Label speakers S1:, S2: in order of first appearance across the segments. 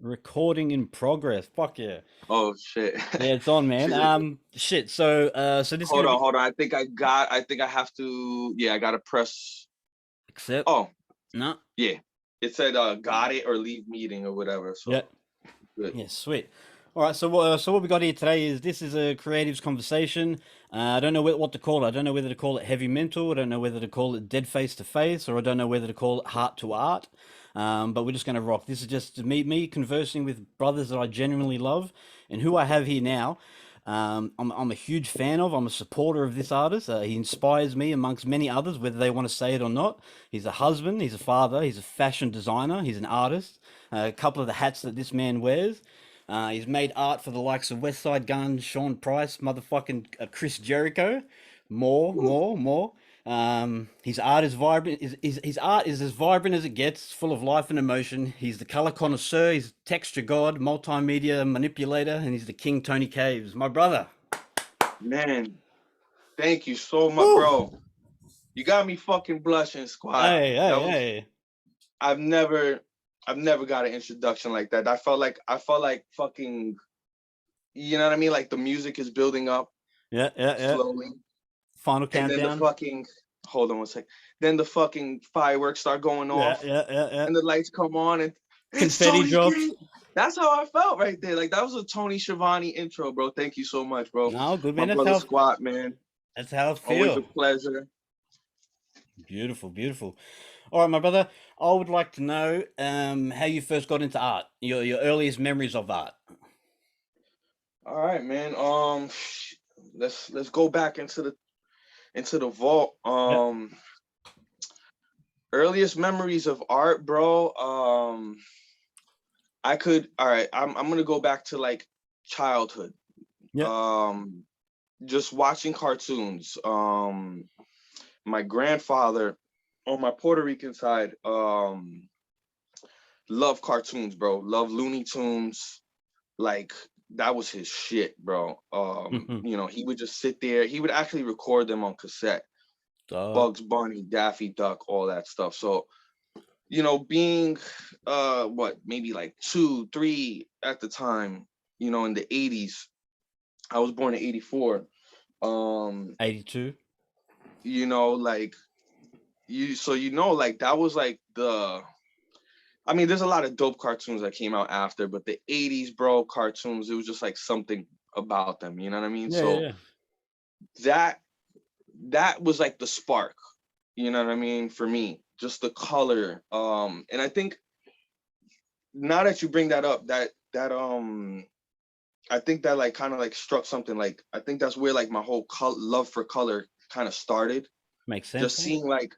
S1: Recording in progress. Fuck yeah.
S2: Oh shit.
S1: Yeah, it's on, man.
S2: Shit.
S1: Shit. So this is
S2: Hold
S1: gonna
S2: on,
S1: be
S2: hold on. I think I have to. Yeah, I gotta press.
S1: accept.
S2: Oh,
S1: No.
S2: yeah. It said got it or leave meeting or whatever.
S1: Yeah.
S2: So good.
S1: Yeah. Sweet. All right. So what we got here today is this is a creatives conversation. I don't know what to call it. I don't know whether to call it heavy mental. I don't know whether to call it dead face to face, or I don't know whether to call it heart to art. But we're just gonna rock. This is just me conversing with brothers that I genuinely love, and who I have here now. I'm a huge fan of. I'm a supporter of this artist. He inspires me amongst many others, whether they want to say it or not. He's a husband. He's a father. He's a fashion designer. He's an artist. A couple of the hats that this man wears. He's made art for the likes of WESTSIDE GUNN, Sean Price, motherfucking Chris Jericho, more. His art is vibrant. His art is as vibrant as it gets, it's full of life and emotion. He's the color connoisseur. He's texture god, multimedia manipulator, and he's the King Tony Caves, my brother.
S2: Man, thank you so much,
S1: Woo!
S2: bro. You got me fucking blushing, squad.
S1: Hey,
S2: That
S1: hey,
S2: was
S1: hey.
S2: I've never got an introduction like that. I felt like fucking, you know what I mean? Like the music is building up
S1: Yeah.
S2: slowly.
S1: Final
S2: And then the
S1: countdown.
S2: fucking hold on one sec. Then the fucking fireworks start going off
S1: Yeah.
S2: and the lights come on and it's
S1: Confetti
S2: Tony
S1: drops.
S2: K. That's how I felt right there. Like that was a Tony Schiavone intro, bro. Thank you so much, bro.
S1: No, good
S2: My
S1: man.
S2: brother Squat, man.
S1: That's how it
S2: Always a
S1: feel.
S2: pleasure.
S1: Beautiful. All right, my brother. I would like to know how you first got into art. Your earliest memories of art.
S2: All right, man. Let's go back into the vault.
S1: Yep.
S2: Earliest memories of art, bro. All right, I'm gonna go back to like childhood.
S1: Yep.
S2: Just watching cartoons. My grandfather on my Puerto Rican side, loved cartoons, bro. Loved Looney Tunes. Like that was his shit, bro. You know, he would just sit there. He would actually record them on cassette. Bugs Bunny, Daffy Duck, all that stuff. So, you know, being maybe like 2, 3 at the time, you know, in the 80s. I was born in 84.
S1: 82.
S2: You know, like like that was like I mean, there's a lot of dope cartoons that came out after, but the 80s, bro, cartoons, it was just like something about them, you know what I mean? So
S1: Yeah.
S2: that was like the spark, you know what I mean, for me, just the color. And I think now that you bring that up, that I think that like kind of like struck something. Like I think that's where like my whole love for color kind of started.
S1: Makes sense.
S2: Just seeing like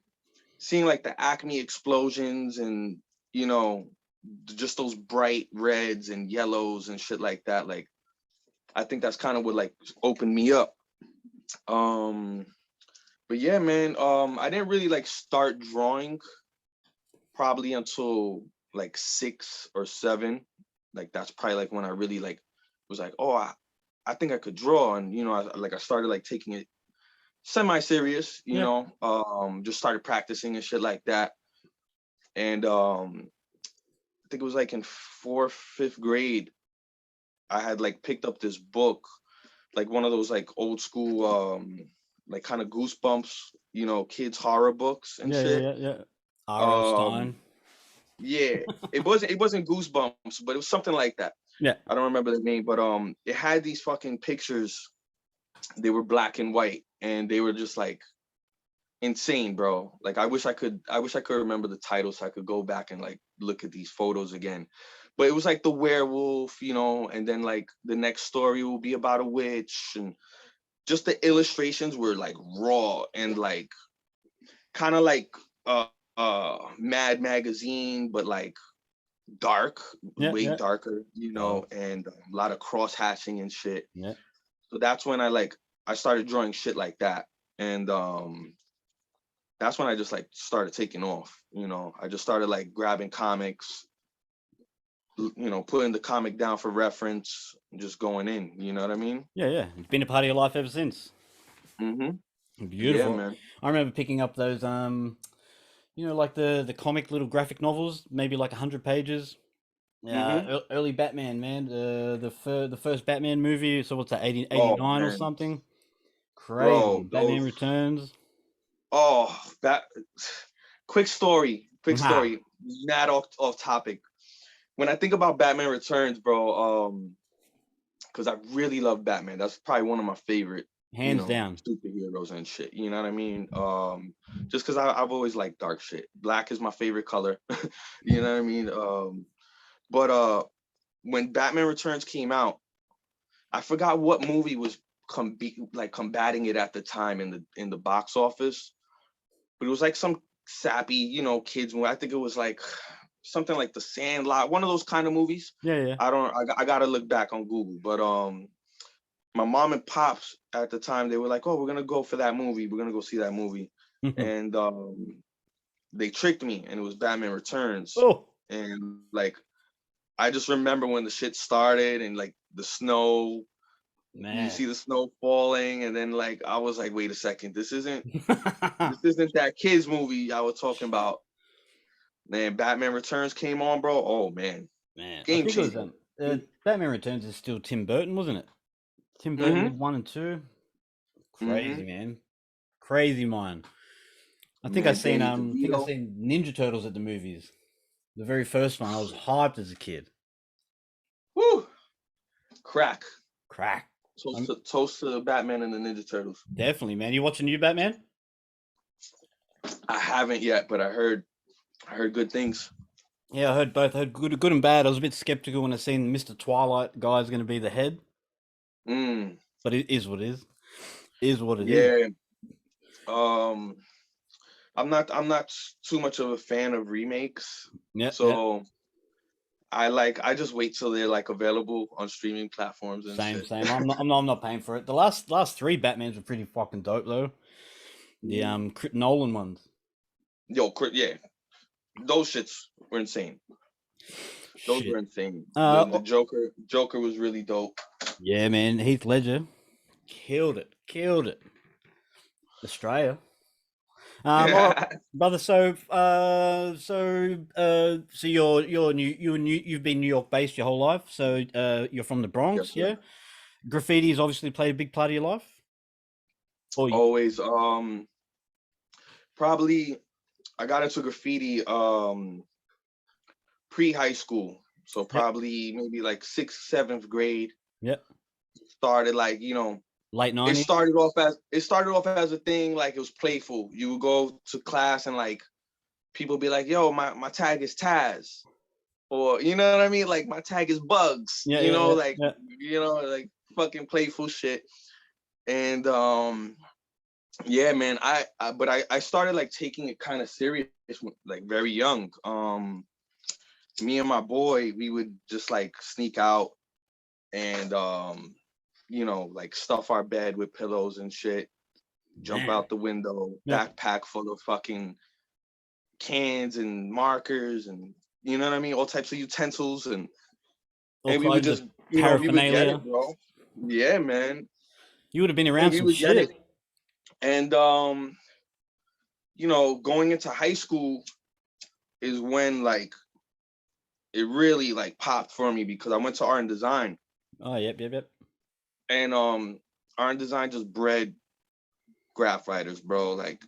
S2: the Acme explosions and, you know, just those bright reds and yellows and shit like that. Like I think that's kind of what like opened me up. But yeah, man, I didn't really like start drawing probably until like 6 or 7. Like that's probably like when I really like was like, oh, I think I could draw. And you know, I started like taking it semi-serious, you
S1: Yeah.
S2: know, just started practicing and shit like that. And I think it was like in 4th, 5th grade, I had like picked up this book, like one of those like old school like kind of Goosebumps, you know, kids horror books and shit.
S1: Yeah. R.L.
S2: Um
S1: Stein.
S2: yeah, it wasn't Goosebumps, but it was something like that.
S1: Yeah.
S2: I don't remember the name, but it had these fucking pictures. They were black and white and they were just like insane, bro. Like I wish I could remember the title so I could go back and like look at these photos again. But it was like the werewolf, you know, and then like the next story will be about a witch, and just the illustrations were like raw and like kind of like Mad Magazine, but like dark, way
S1: Yeah.
S2: darker, you know, and a lot of cross hatching and shit.
S1: Yeah.
S2: So that's when I started drawing shit like that. And that's when I just like started taking off, you know. I just started like grabbing comics, you know, putting the comic down for reference, and just going in, you know what I mean?
S1: Yeah. It's been a part of your life ever since.
S2: Mm-hmm. Yeah,
S1: Beautiful.
S2: man.
S1: I remember picking up those You know, like the comic little graphic novels, maybe like 100 pages. Yeah,
S2: Mm-hmm.
S1: early Batman, man. The first Batman movie. So what's that? 80,
S2: Oh
S1: 89 or
S2: man,
S1: something? Crazy.
S2: bro,
S1: Batman
S2: those.
S1: Returns.
S2: Oh, that. Quick story. Quick
S1: Ah,
S2: story. Not off topic. When I think about Batman Returns, bro, because I really love Batman. That's probably one of my favorite,
S1: hands down.
S2: superheroes and shit. You know what I mean? Just because I've always liked dark shit. Black is my favorite color. You know what I mean? But when Batman Returns came out, I forgot what movie was combating it at the time in the box office, but it was like some sappy, kids movie. I think it was like something like The Sandlot, one of those kind of movies.
S1: Yeah, yeah.
S2: I gotta look back on Google, but my mom and pops at the time, they were like, "Oh, we're gonna go for that movie. We're gonna go see that movie," and they tricked me, and it was Batman Returns,
S1: Oh
S2: and like I just remember when the shit started and like the snow. You
S1: man.
S2: see the snow falling, and then like I was like, "Wait a second, this isn't that kids movie I was talking about." Man, Batman Returns came on, bro. Oh man,
S1: Man, I
S2: game
S1: think it was
S2: changer.
S1: Batman Returns is still Tim Burton, wasn't it? Tim Burton
S2: Mm-hmm.
S1: did 1 and 2.
S2: Mm-hmm.
S1: Crazy man, crazy mind.
S2: Man, Danny
S1: I think I
S2: DeVito.
S1: seen Ninja Turtles at the movies. The very first one. I was hyped as a kid.
S2: Woo! Crack.
S1: Crack. I'm
S2: Toast to Batman and the Ninja Turtles.
S1: definitely, man. You watching new Batman?
S2: I haven't yet, but I heard good things.
S1: Yeah, I heard both. I heard good and bad. I was a bit skeptical when I seen Mr. Twilight guy's going to be the head,
S2: Mm,
S1: but it is what it is. Is what it is.
S2: yeah. Um, I'm not too much of a fan of remakes,
S1: Yep, yep.
S2: so I just wait till they're like available on streaming platforms and
S1: Same,
S2: shit.
S1: same. I'm not paying for it. The last three Batmans were pretty fucking dope though. The
S2: Mm.
S1: Nolan ones.
S2: Yeah, those shits were insane. Those were
S1: Shit.
S2: insane. The
S1: Uh,
S2: Joker was really dope.
S1: yeah, man. Heath Ledger killed it. Killed it. Australia. All right, brother. So you've been New York based your whole life. So you're from the
S2: Yes,
S1: Bronx,
S2: sir.
S1: yeah. Graffiti's obviously played a big part of your life. Or
S2: Always. Probably I got into graffiti pre-high school, so
S1: yep,
S2: probably maybe like sixth, seventh grade.
S1: yep.
S2: Started like
S1: Late
S2: it
S1: 90s.
S2: started off as a thing, like it was playful. You would go to class and like people be like, "Yo, my tag is Taz," or you know what I mean, like my tag is Bugs.
S1: Yeah, yeah, yeah, yeah.
S2: Like fucking playful shit. And yeah, man, I started like taking it kind of serious like very young. Me and my boy, we would just like sneak out and like stuff our bed with pillows and shit, jump
S1: Man.
S2: out the window,
S1: Yep.
S2: backpack full of fucking cans and markers and you know what I mean, all types of utensils
S1: All
S2: and we would
S1: kinds of
S2: just we would get
S1: paraphernalia.
S2: it, bro. Yeah, man.
S1: You would have been
S2: And
S1: around
S2: we
S1: some
S2: would get it.
S1: shit.
S2: And going into high school is when like it really like popped for me because I went to art and design
S1: Oh, yep, yep, yep.
S2: and art and design just bred graph writers, bro. Like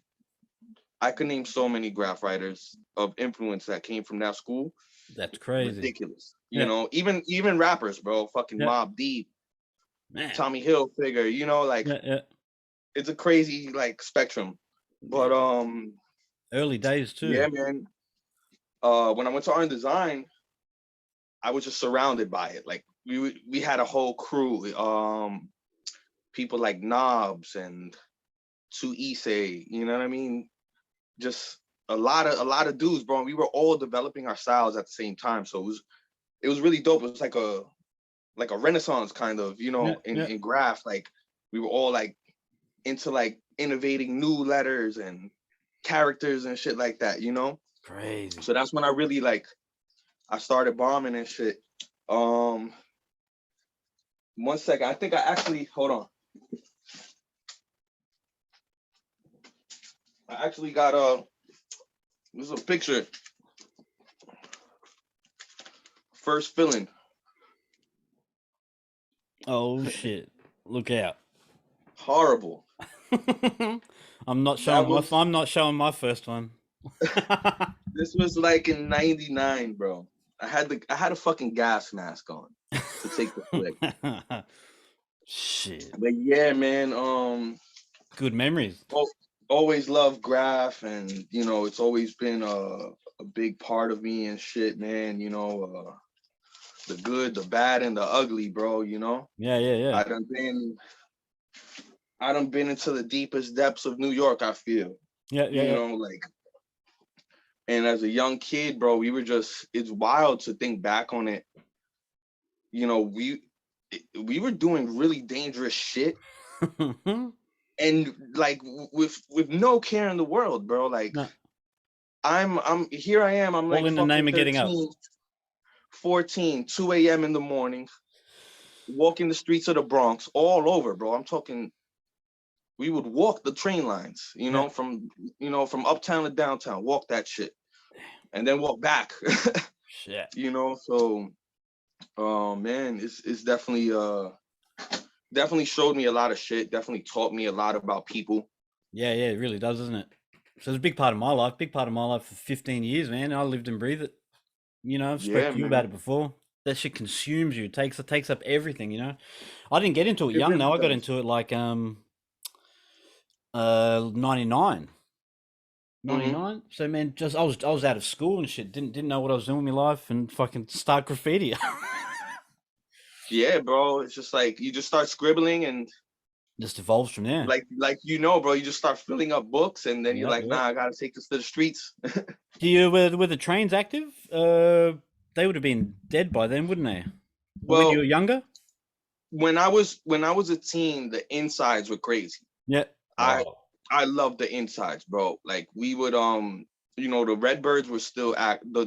S2: I could name so many graph writers of influence that came from that school.
S1: That's crazy.
S2: Ridiculous.
S1: Yeah,
S2: Even rappers, bro. Fucking
S1: yeah,
S2: Mob Deep,
S1: man.
S2: Tommy Hill figure, like
S1: Yeah, yeah.
S2: it's a crazy like spectrum. But
S1: Man. Early days too.
S2: yeah, man. When I went to art and design, I was just surrounded by it. Like we had a whole crew. People like Knobs and Two Issei, you know what I mean? Just a lot of dudes, bro. And we were all developing our styles at the same time. So it was really dope. It was like a renaissance kind of,
S1: Yeah,
S2: in
S1: yeah.
S2: in graph. Like we were all like into like innovating new letters and characters and shit like that.
S1: Crazy.
S2: So that's when I really like I started bombing and shit. Um, 1 second. I think I actually hold on. I actually got This is a picture. First filling.
S1: Oh shit! Look out!
S2: Horrible.
S1: I'm not
S2: That
S1: showing my.
S2: was
S1: I'm not showing my first one.
S2: this was like in '99, bro. I had a fucking gas mask on to take the flick.
S1: Shit.
S2: But yeah, man.
S1: Good memories.
S2: Always loved graph, and you know, it's always been a big part of me and shit, man. You know, the good, the bad, and the ugly, bro. You know.
S1: Yeah, yeah, yeah.
S2: I done been into the deepest depths of New York, I feel.
S1: Yeah, yeah,
S2: You
S1: yeah.
S2: know, like, and as a young kid, bro, we were just, it's wild to think back on it. You know, we were doing really dangerous shit, and like with no care in the world, bro. Like
S1: No.
S2: I'm here I am, I'm
S1: All
S2: like
S1: in the name
S2: fucking
S1: of getting up.
S2: 13, 14, 2 a.m. in the morning, walking the streets of the Bronx, all over, bro. I'm talking, we would walk the train lines, you know, from uptown to downtown, walk that shit, and then walk back.
S1: Shit.
S2: You know, so man, it's definitely showed me a lot of shit, definitely taught me a lot about people.
S1: Yeah, yeah, it really does, doesn't it? So it's a big part of my life. Big part of my life for 15 years, man. I lived and breathed it. You know, I've spoke
S2: Yeah,
S1: to you about
S2: man.
S1: it before. That shit consumes you. It takes up everything. You know, I didn't get into it
S2: It
S1: young
S2: really
S1: though. I got
S2: does.
S1: into it like 99.
S2: Hmm.
S1: 99. So man, just I was out of school and shit. Didn't know what I was doing with my life and fucking start graffiti.
S2: Yeah, bro. It's just like you just start scribbling, and
S1: Just evolves from there.
S2: you know, bro, you just start filling up books, and then you're
S1: Yep,
S2: like,
S1: yep.
S2: nah, I gotta take this to the streets.
S1: Do you were the trains active? They would have been dead by then, wouldn't they? Or when you
S2: Well,
S1: were younger?
S2: when I was a teen, the insides were crazy.
S1: Yeah.
S2: I
S1: Oh.
S2: I love the insides, bro. Like we would you know, the Redbirds were still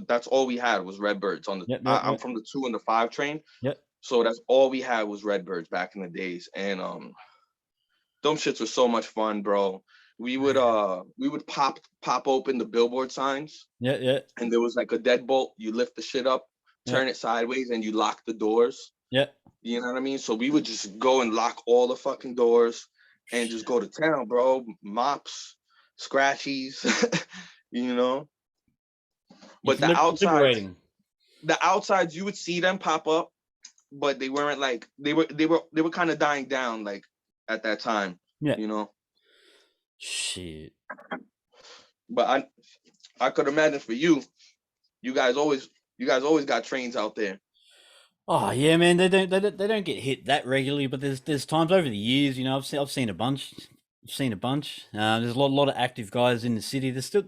S2: that's all we had was Redbirds on the
S1: Yep, yep,
S2: I'm
S1: yep,
S2: from the 2 and the 5 train.
S1: yep.
S2: So that's all we had was Redbirds back in the days. And them shits were so much fun, bro. We would pop open the billboard signs,
S1: Yeah, yeah,
S2: and there was like a deadbolt. You lift the shit up,
S1: yeah,
S2: turn it sideways, and you lock the doors.
S1: yeah.
S2: You know what I mean? So we would just go and lock all the fucking doors and just go to town, bro. Mops, scratchies, you know.
S1: It's
S2: But
S1: liberating.
S2: the outsides, you would see them pop up, but they weren't like they were kind of dying down like at that time,
S1: Yeah.
S2: you know.
S1: Shit.
S2: But I could imagine for you, you guys always got trains out there.
S1: Oh yeah, man. They don't get hit that regularly, but there's times over the years, you know, I've seen a bunch. I've seen a bunch. There's a lot of active guys in the city. There's still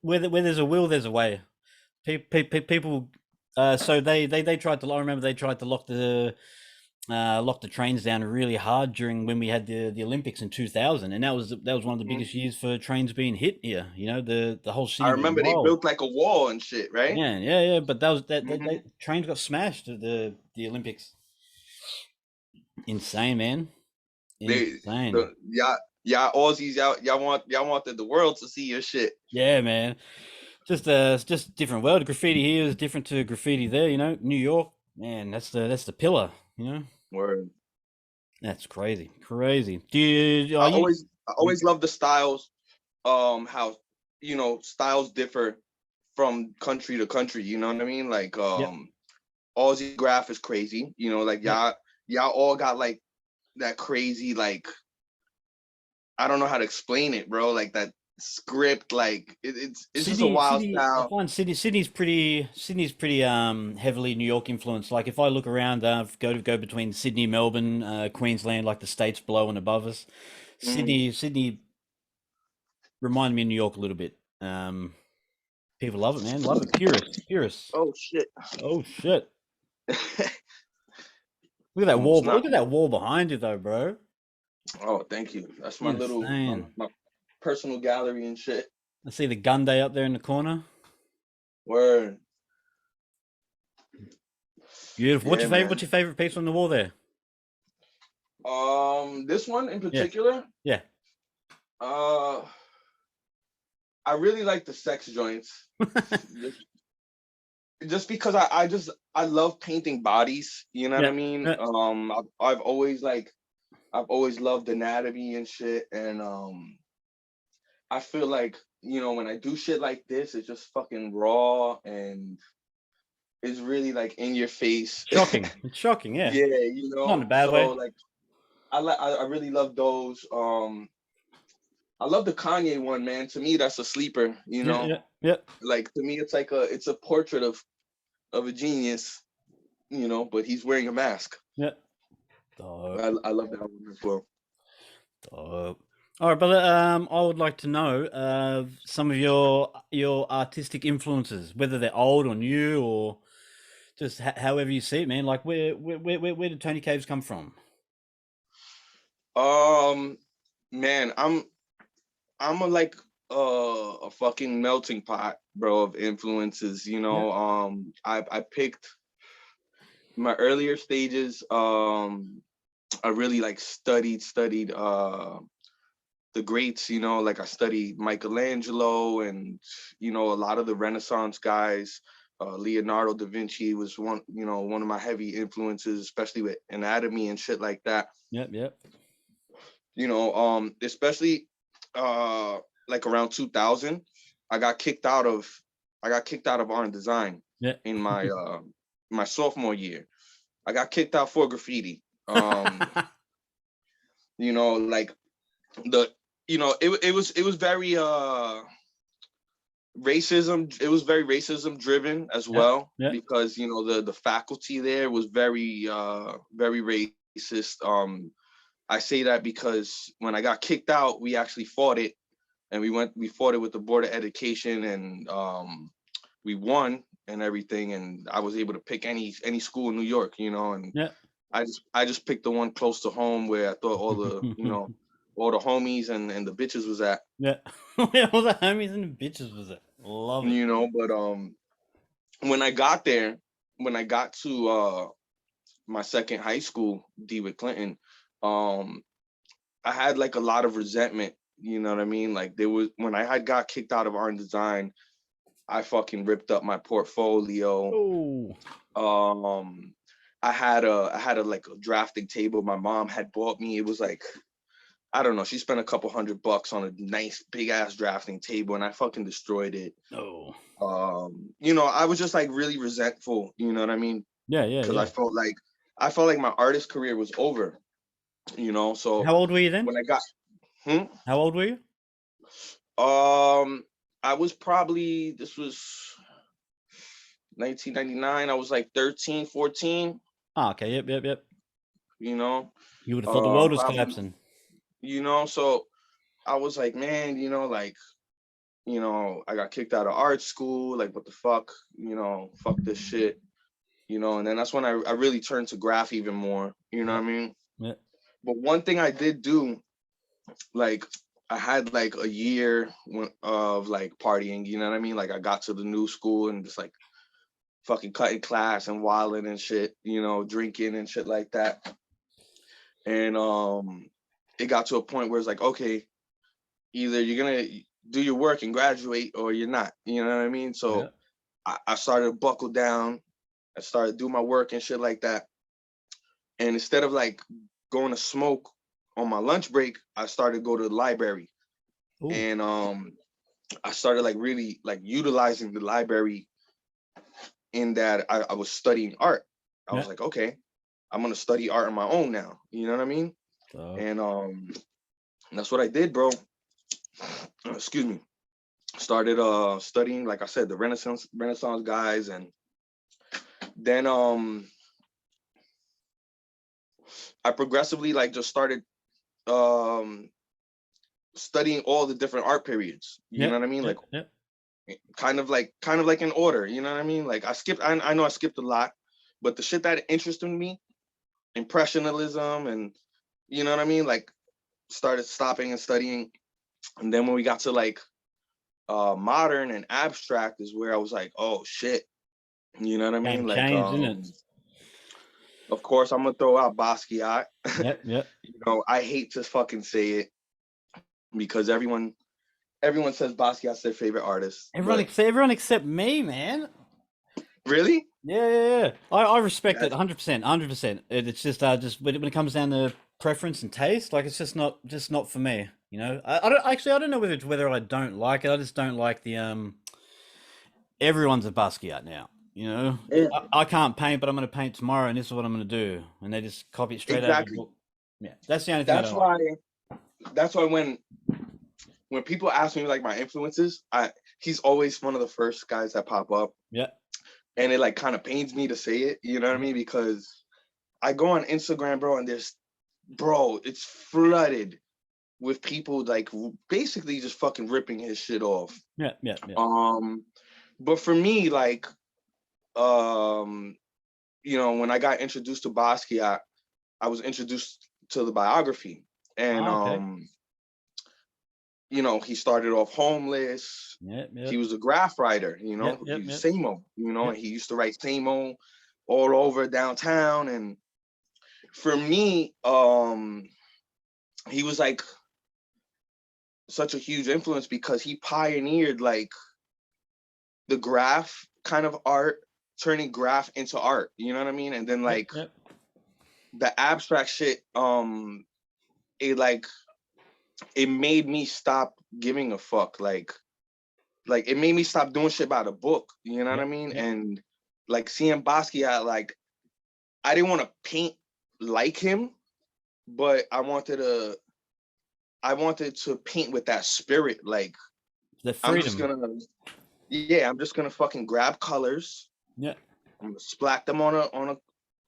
S1: where there's a will, there's a way. People. So they tried to. I remember they tried to lock the trains down really hard during when we had the Olympics in 2000, and that was one of the
S2: Mhm.
S1: biggest years for trains being hit here. You know, the whole
S2: I
S1: city went
S2: remember they
S1: wild.
S2: built like a wall and shit, right?
S1: Yeah, yeah, yeah. But that was
S2: Hmm.
S1: trains got smashed at the Olympics. Insane, man.
S2: They
S1: Insane.
S2: the y'all Aussies, y'all wanted the world to see your shit.
S1: Yeah, man. Just different world. Graffiti here is different to graffiti there. You know, New York, man. That's the pillar. You know,
S2: Word.
S1: that's crazy, crazy. Do you
S2: I
S1: are you?
S2: always I always love the styles, how you know styles differ from country to country. You know what I mean? Like
S1: Yep.
S2: Aussie graph is crazy. You know, like
S1: Yep.
S2: y'all all got like that crazy, like I don't know how to explain it, bro. Like that script, like it's just a wild
S1: I
S2: style.
S1: find Sydney's pretty heavily New York influenced. Like if I look around, go between Sydney, Melbourne, Queensland, like the states below and above us.
S2: Mhm.
S1: Sydney remind me of New York a little bit. People love it, man. Love it. Purists, purists.
S2: Oh shit.
S1: Oh shit! Look at that wall.
S2: Almost not.
S1: Look at that wall behind you, though, bro.
S2: Oh, thank you. That's my little
S1: Insane.
S2: my personal gallery and shit.
S1: I see the gun day up there in the corner.
S2: Word.
S1: Beautiful. What's
S2: Yeah,
S1: your favorite?
S2: man.
S1: What's your favorite piece on the wall there?
S2: This one in
S1: Yeah,
S2: particular,
S1: yeah.
S2: uh, I really like the sex joints. Just because I love painting bodies, you know what I
S1: Yeah,
S2: mean?
S1: yeah,
S2: I've always loved anatomy and shit, and I feel like, you know, when I do shit like this, it's just fucking raw and it's really like in your face.
S1: shocking. It's shocking. Yeah,
S2: Yeah, you
S1: not in
S2: know.
S1: a bad
S2: So
S1: way.
S2: like I really love those. I love the Kanye one, man. To me, that's a sleeper, you
S1: Yeah,
S2: know.
S1: yeah, yeah,
S2: Like to me, it's a portrait of a genius, you know, but he's wearing a mask.
S1: yeah. Dope,
S2: I love that one as well.
S1: dope. All right, brother. I would like to know some of your artistic influences, whether they're old or new, or just however you see it, man. Like, where did Tony Caves come from?
S2: Um, man, I'm a like a fucking melting pot, bro, of influences. You
S1: Yeah,
S2: know, I picked my earlier stages. I really like studied the greats. You know, like I studied Michelangelo and, you know, a lot of the Renaissance guys. Leonardo da Vinci was one of my heavy influences, especially with anatomy and shit like that.
S1: yep, yep.
S2: You know, especially uh like around 2000, I got kicked out of art and design
S1: Yeah.
S2: in my sophomore year. I got kicked out for graffiti. You know, like the it was very racism. It was very racism driven as
S1: Yeah,
S2: well,
S1: yeah.
S2: because, you know, the faculty there was very racist. I say that because when I got kicked out, we actually fought it, and we fought it with the Board of Education, and we won and everything, and I was able to pick any school in New York, you know, and
S1: Yeah.
S2: I just picked the one close to home where I thought all the, you know, all the homies and the bitches was at,
S1: Yeah. Where all the homies and the bitches was it? Love it.
S2: you know. But when I got there, when I got to my second high school, DeWitt Clinton, um, I had like a lot of resentment. You know what I mean? Like there was, when I had got kicked out of art and design, I fucking ripped up my portfolio.
S1: Oh.
S2: Um, I had a like a drafting table my mom had bought me. It was like, I don't know, she spent a couple $100 on a nice big ass drafting table, and I fucking destroyed it.
S1: Oh.
S2: You know, I was just like really resentful. You know what I mean?
S1: Yeah, yeah,
S2: Because
S1: yeah.
S2: I felt like my artist career was over. You know, so
S1: How old were you then?
S2: when I got, hmm?
S1: How old were you?
S2: I was probably, this was 1999. I was like 13, 14,
S1: Ah, okay. Yep, yep, yep.
S2: you know,
S1: You would have thought the world was
S2: probably,
S1: collapsing.
S2: you know, so I was like, man, you know, like, you know, I got kicked out of art school. Like, what the fuck, you know, fuck this shit, you know, and then that's when I really turned to graph even more, you know
S1: Yeah,
S2: what I mean?
S1: yeah,
S2: But one thing I did do, like, I had like a year of like partying, you know what I mean? Like I got to the new school and just like fucking cutting class and wilding and shit, you know, drinking and shit like that. And it got to a point where it's like, okay, either you're gonna do your work and graduate or you're not, you know what I mean?
S1: yeah.
S2: So I started to buckle down. I started to do my work and shit like that. And instead of like going to smoke on my lunch break, I started to go to the library.
S1: Oh,
S2: And I started like really like utilizing the library in that I was studying art. I
S1: yeah.
S2: was like, okay, I'm gonna study art on my own now. You know what I mean?
S1: So,
S2: And that's what I did, bro. Excuse me. Started studying, like I said, the Renaissance guys, and then I progressively like just started um studying all the different art periods. You
S1: yeah,
S2: know what I mean?
S1: yeah,
S2: Like
S1: yeah,
S2: kind of like in order. You know what I mean? Like I know I skipped a lot, but the shit that interested me, impressionism, and, you know what I mean, like started stopping and studying. And then when we got to like modern and abstract is where I was like, oh shit, you know what I
S1: game
S2: mean? Like
S1: changed, isn't it?
S2: of course I'm gonna throw out Basquiat.
S1: Yep, yep.
S2: You know, I hate to fucking say it because everyone everyone says Basquiat's their favorite artist. But
S1: Everyone except me, man.
S2: really,
S1: Yeah. I respect it
S2: that's
S1: 100%, 100%. It's just when it comes down to preference and taste, like it's just not for me. You know, I don't actually I don't know whether I don't like it. I just don't like the everyone's a Basquiat now. You know,
S2: yeah,
S1: I can't paint, but I'm going to paint tomorrow, and this is what I'm going to do, and they just copy it straight out of the
S2: exactly.
S1: book. Yeah, that's the only thing I
S2: That's
S1: don't like.
S2: why. That's why when people ask me like my influences, he's always one of the first guys that pop up,
S1: Yeah,
S2: and it like kind of pains me to say it. You know what I
S1: yeah,
S2: mean? Because I go on Instagram, bro, and it's flooded with people like basically just fucking ripping his shit off.
S1: yeah.
S2: But for me, like, um, when I got introduced to Basquiat, I was introduced to the biography, and
S1: Oh, okay.
S2: he started off homeless.
S1: Yeah.
S2: He was a graph writer, he was Samo,
S1: Yep.
S2: and he used to write Samo all over downtown. And for me, he was like such a huge influence because he pioneered like the graph kind of art, turning graph into art, you know what I mean? And then like
S1: Yep.
S2: the abstract shit, it like it made me stop giving a fuck. Like it made me stop doing shit by the book, you know what I mean?
S1: Yep.
S2: And like seeing Basquiat, like I didn't want to paint like him, but I wanted to paint with that spirit. Like
S1: The
S2: I'm just
S1: freedom.
S2: gonna I'm just gonna fucking grab colors,
S1: Yeah.
S2: I'm gonna splat them on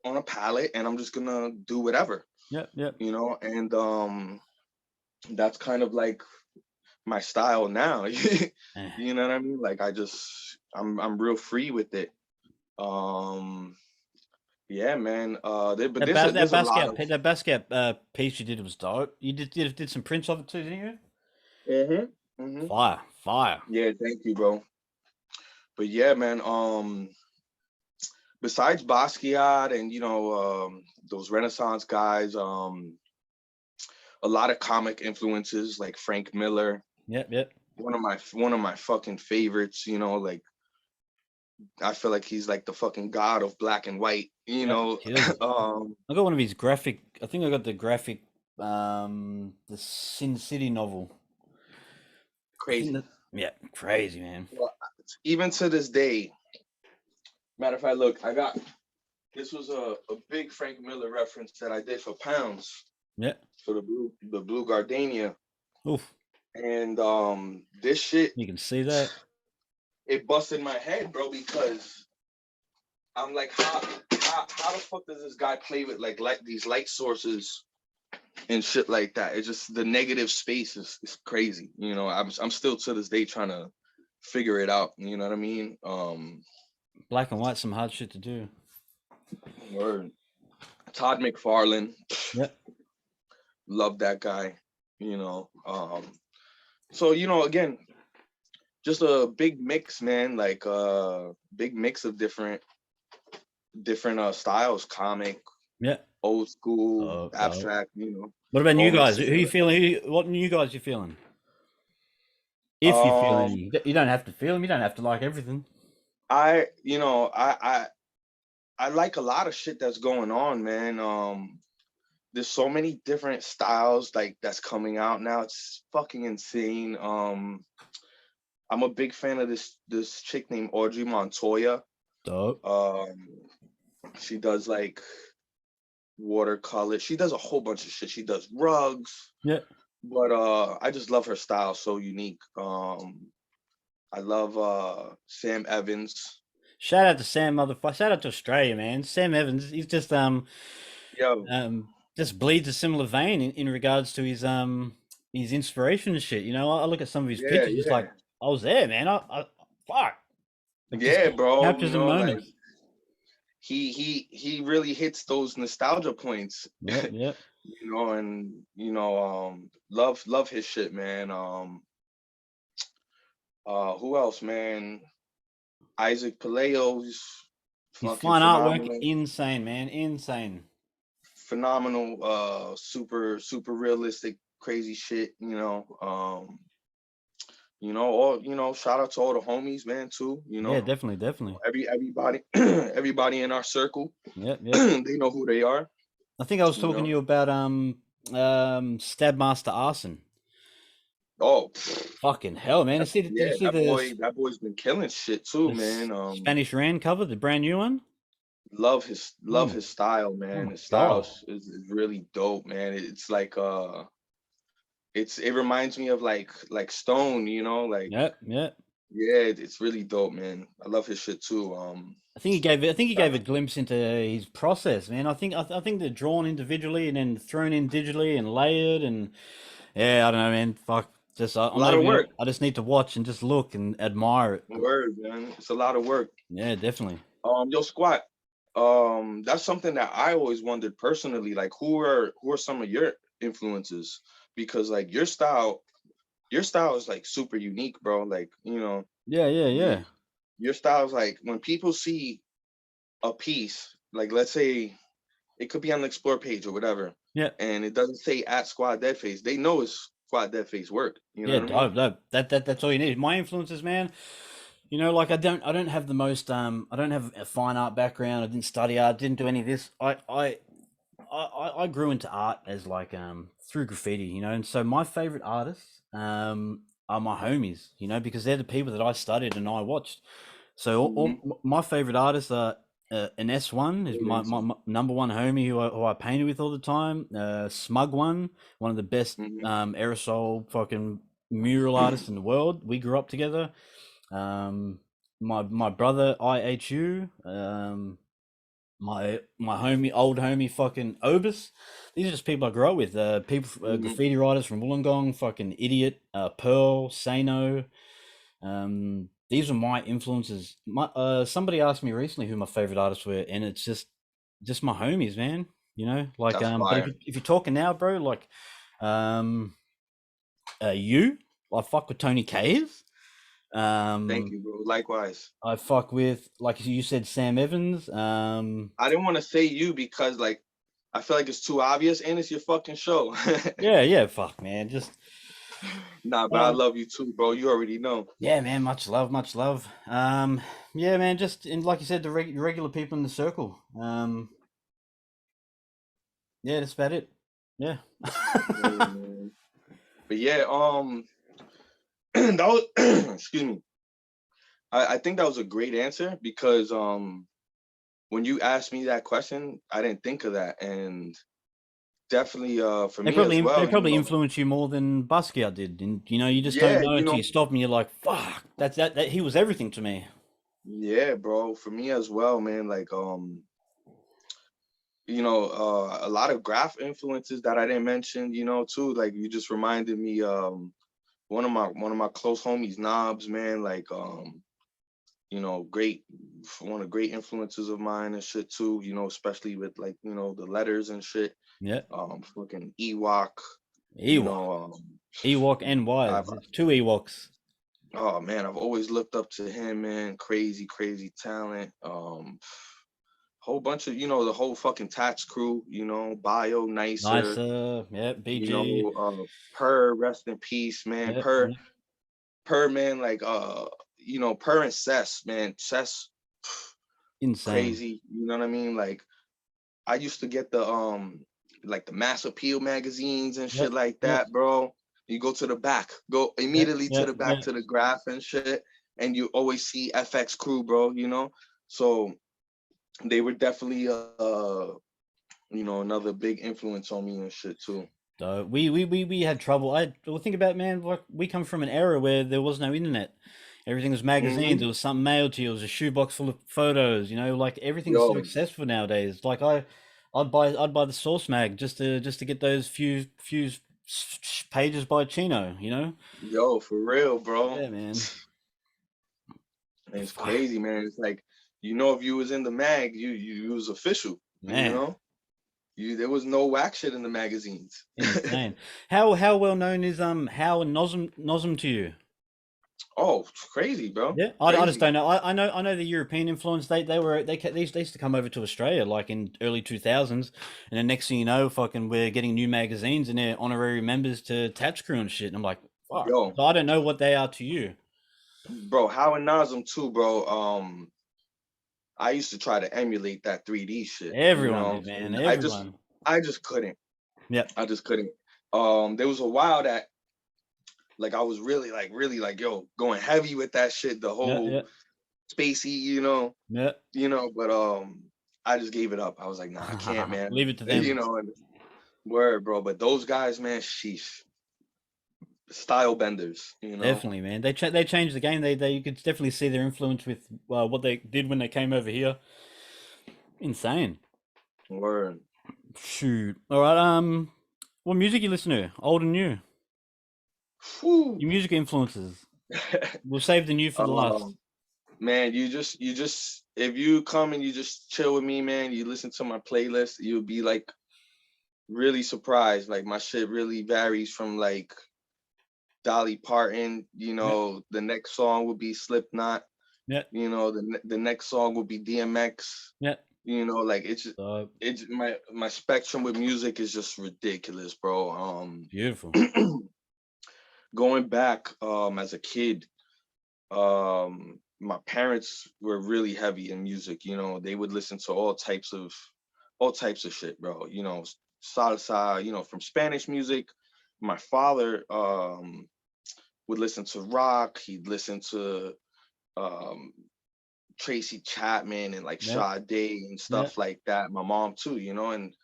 S2: a palette, and I'm just gonna do whatever,
S1: Yep.
S2: and that's kind of like my style now.
S1: Eh.
S2: You know what I mean? Like I'm real free with it. Um yeah, man. But there's a lot of
S1: That Basquiat piece you did was dope. You did some prints of it too, didn't you?
S2: hmm
S1: Fire.
S2: yeah, thank you, bro. But yeah, man, besides Basquiat and those Renaissance guys, a lot of comic influences like Frank Miller,
S1: Yep.
S2: one of my fucking favorites, like I feel like he's like the fucking god of black and white,
S1: Yep. Kills it. I got one of his graphic. I think I got the graphic, the Sin City novel. I think
S2: crazy.
S1: that. Yeah, crazy man.
S2: Well, even to this day, matter of fact, look, this was a big Frank Miller reference that I did for Pounds
S1: Yeah.
S2: for the blue gardenia.
S1: Oof.
S2: And this shit,
S1: You can see that.
S2: it busted my head, bro, because I'm like, how the fuck does this guy play with like these light sources and shit like that? It's just the negative space is crazy. I'm still to this day trying to figure it out. You know what I mean?
S1: Black and white, some hard shit to do.
S2: Word. Todd McFarlane,
S1: Yep.
S2: love that guy. So again, just a big mix, man. Like big mix of different styles, comic,
S1: Yeah.
S2: old school,
S1: Dope.
S2: abstract,
S1: What about new
S2: all
S1: guys?
S2: mixed
S1: Who you
S2: together.
S1: feeling? What new guys you feeling? If you feel
S2: Um,
S1: any, you don't have to feel them. You don't have to like everything.
S2: I you know I like a lot of shit that's going on, man. There's so many different styles like that's coming out now. It's fucking insane. I'm a big fan of this chick named Audrey Montoya.
S1: Dope.
S2: Um, she does like watercolor. She does a whole bunch of shit. She does rugs,
S1: Yeah.
S2: but I just love her style. So unique. I love Sam Evans.
S1: Shout out to Sam, motherfucker. Shout out to Australia, man. Sam Evans. He's
S2: Yo,
S1: just bleeds a similar vein in regards to his inspiration and shit. You know, I look at some of his
S2: yeah,
S1: pictures, just
S2: yeah,
S1: like I was there, man. I fuck. Like just
S2: yeah, bro.
S1: captures the
S2: Like
S1: moments.
S2: he really hits those nostalgia points.
S1: Yep.
S2: And love his shit, man. Who else, man? Isaac Palaio's
S1: His
S2: fucking
S1: fine artwork,
S2: phenomenal,
S1: insane, man. Insane.
S2: super realistic, crazy shit. Shout out to all the homies, man, too.
S1: Yeah, definitely, definitely.
S2: Everybody, everybody in our circle,
S1: Yep, yep.
S2: they know who they are.
S1: I think I was
S2: You
S1: talking to
S2: know.
S1: you about Stabmaster Arson.
S2: Oh,
S1: Fucking hell, man! Did you
S2: yeah,
S1: see the
S2: that boy's been killing shit too, man.
S1: Spanish Ran cover, the brand new one?
S2: Love his style,
S1: Oh
S2: man.
S1: my
S2: His style
S1: god!
S2: is really dope, man. It's like it reminds me of like Stone, like
S1: Yep, yep.
S2: yeah, it's really dope, man. I love his shit too.
S1: I think he gave a glimpse into his process, man. I think they're drawn individually and then thrown in digitally and layered, and yeah, I don't know, man. Fuck,
S2: A
S1: I'm not
S2: lot of
S1: even.
S2: work.
S1: I just need to watch and just look and admire it.
S2: Word, man. It's a lot of work.
S1: Yeah, definitely.
S2: Yo, Squat. That's something that I always wondered personally. Like, who are some of your influences? Because like your style is like super unique, bro. Like,
S1: Yeah, yeah,
S2: y-
S1: yeah,
S2: your style is like when people see a piece, like let's say it could be on the explore page or whatever,
S1: yeah,
S2: and it doesn't say at Squad Dead Face, they know it's Squad Dead Face work. You know
S1: yeah.
S2: what I mean?
S1: That's all you need. My influences, man. You know, like I don't have the most I don't have a fine art background. I didn't study art. Didn't do any of this. I grew into art as like through graffiti, you know, and so my favorite artists are my homies, you know, because they're the people that I studied and I watched. So
S2: Hmm.
S1: my favorite artists are an S1 is
S2: Great answer.
S1: my number one homie who I painted with all the time. Smug one of the best
S2: Hmm.
S1: aerosol fucking mural artists in the world. We grew up together. Um, my brother IHU. My homie, old homie, fucking Obus. These are just people I grew up with. People,
S2: Hmm.
S1: graffiti writers from Wollongong, fucking Idiot, Pearl, Sano. These are my influences. Somebody asked me recently who my favorite artists were, and it's just my homies, man. You know, like
S2: That's
S1: but
S2: fire.
S1: if you're talking now, bro, like um, I fuck with Tony Cave.
S2: Thank
S1: Um,
S2: you, bro. Likewise.
S1: I fuck with, like you said, Sam Evans.
S2: I didn't want to say you because like I feel like it's too obvious and it's your fucking show.
S1: Yeah, yeah, fuck, man. Just
S2: Nah, but I
S1: um,
S2: love you too, bro. You already know.
S1: yeah, man. Much love, much love. Yeah, man. Just and like you said, the regular people in the circle. Yeah, that's about it. Yeah.
S2: Yeah, man. But yeah, that was excuse me. I think that was a great answer because when you asked me that question, I didn't think of that. And definitely for me as
S1: They
S2: well,
S1: probably influence you more than Basquiat did, and you know you just don't
S2: yeah,
S1: know until you stop and you're like, fuck, that he was everything to me.
S2: yeah, bro, for me as well, man. Like a lot of graph influences that I didn't mention, too. Like you just reminded me one of my close homies, Knobs, man, like great one of the great influences of mine and shit too, especially with like, the letters and shit.
S1: Yeah,
S2: Fucking Ewok, you
S1: Ewok,
S2: know,
S1: Ewok, and
S2: I've
S1: Wise. There's two Ewoks.
S2: oh man, I've always looked up to him, man. Crazy, crazy talent. Whole bunch of, the whole fucking Tats crew, Bio, Nicer,
S1: Nicer, yeah, BG,
S2: Per, rest in peace, man.
S1: yeah,
S2: Per,
S1: yeah.
S2: Per, man, like Per and Cess, man. Cess,
S1: Insane.
S2: crazy. You know what I mean? Like I used to get the like the Mass Appeal magazines and shit
S1: Yep,
S2: like
S1: yep,
S2: that, bro. You go to the back, go
S1: yep,
S2: immediately to
S1: yep,
S2: the back
S1: yep.
S2: to the graph and shit, and you always see FX crew, bro. So they were definitely another big influence on me and shit too.
S1: So we had trouble. Well, think about it, man. Like we come from an era where there was no internet. Everything was magazines.
S2: Hmm.
S1: There was something mailed to you. It was a shoebox full of photos. You know, like everything's so
S2: Yo,
S1: accessible nowadays. Like I'd buy the source mag just to get those few pages by Chino. You know.
S2: yo, for real, bro.
S1: Yeah, man.
S2: It's
S1: Fuck,
S2: crazy, man. It's like, if you was in the mag, you was official, you
S1: man.
S2: know? There was no whack shit in the magazines.
S1: Insane. How well known is How Nosm to you?
S2: Oh, it's crazy, bro.
S1: Yeah, I just
S2: Crazy.
S1: don't know. I know the European influence. They used to come over to Australia like in early 2000s, and then next thing you know, fucking we're getting new magazines and they're honorary members to Tats Crew and shit. And I'm like, Fuck.
S2: Yo,
S1: So I don't know what they are to you.
S2: bro, how and Nazem too, bro. I used to try to emulate that 3D shit,
S1: Everyone did, man.
S2: and
S1: Everyone.
S2: I just couldn't.
S1: Yep.
S2: I just couldn't. There was a while that like I was really like, yo, going heavy with that shit, the
S1: Yeah.
S2: whole
S1: Yeah.
S2: spacey,
S1: Yeah.
S2: but I just gave it up. I was like, nah, I can't, man.
S1: Leave it to them.
S2: And word, bro. But those guys, man, sheesh, style benders.
S1: Definitely, man. They changed the game. They you could definitely see their influence with what they did when they came over here. Insane.
S2: Word.
S1: Shoot. All right. What music you listen to? Old and new.
S2: Whew.
S1: Your music influences. We'll save the new for the last.
S2: Man, you just if you come and you just chill with me, man, you listen to my playlist, you'll be like really surprised. Like my shit really varies from like Dolly Parton,
S1: Yeah.
S2: the next song will be Slipknot,
S1: Yeah.
S2: the next song will be DMX,
S1: Yeah.
S2: like it's my spectrum with music is just ridiculous, bro.
S1: Beautiful.
S2: Going back as a kid, my parents were really heavy in music. They would listen to all types of shit, bro. Salsa, from Spanish music. My father would listen to rock. He'd listen to um Tracy Chapman and like
S1: Yeah.
S2: Sade and
S1: Yeah.
S2: stuff like that. My mom too, and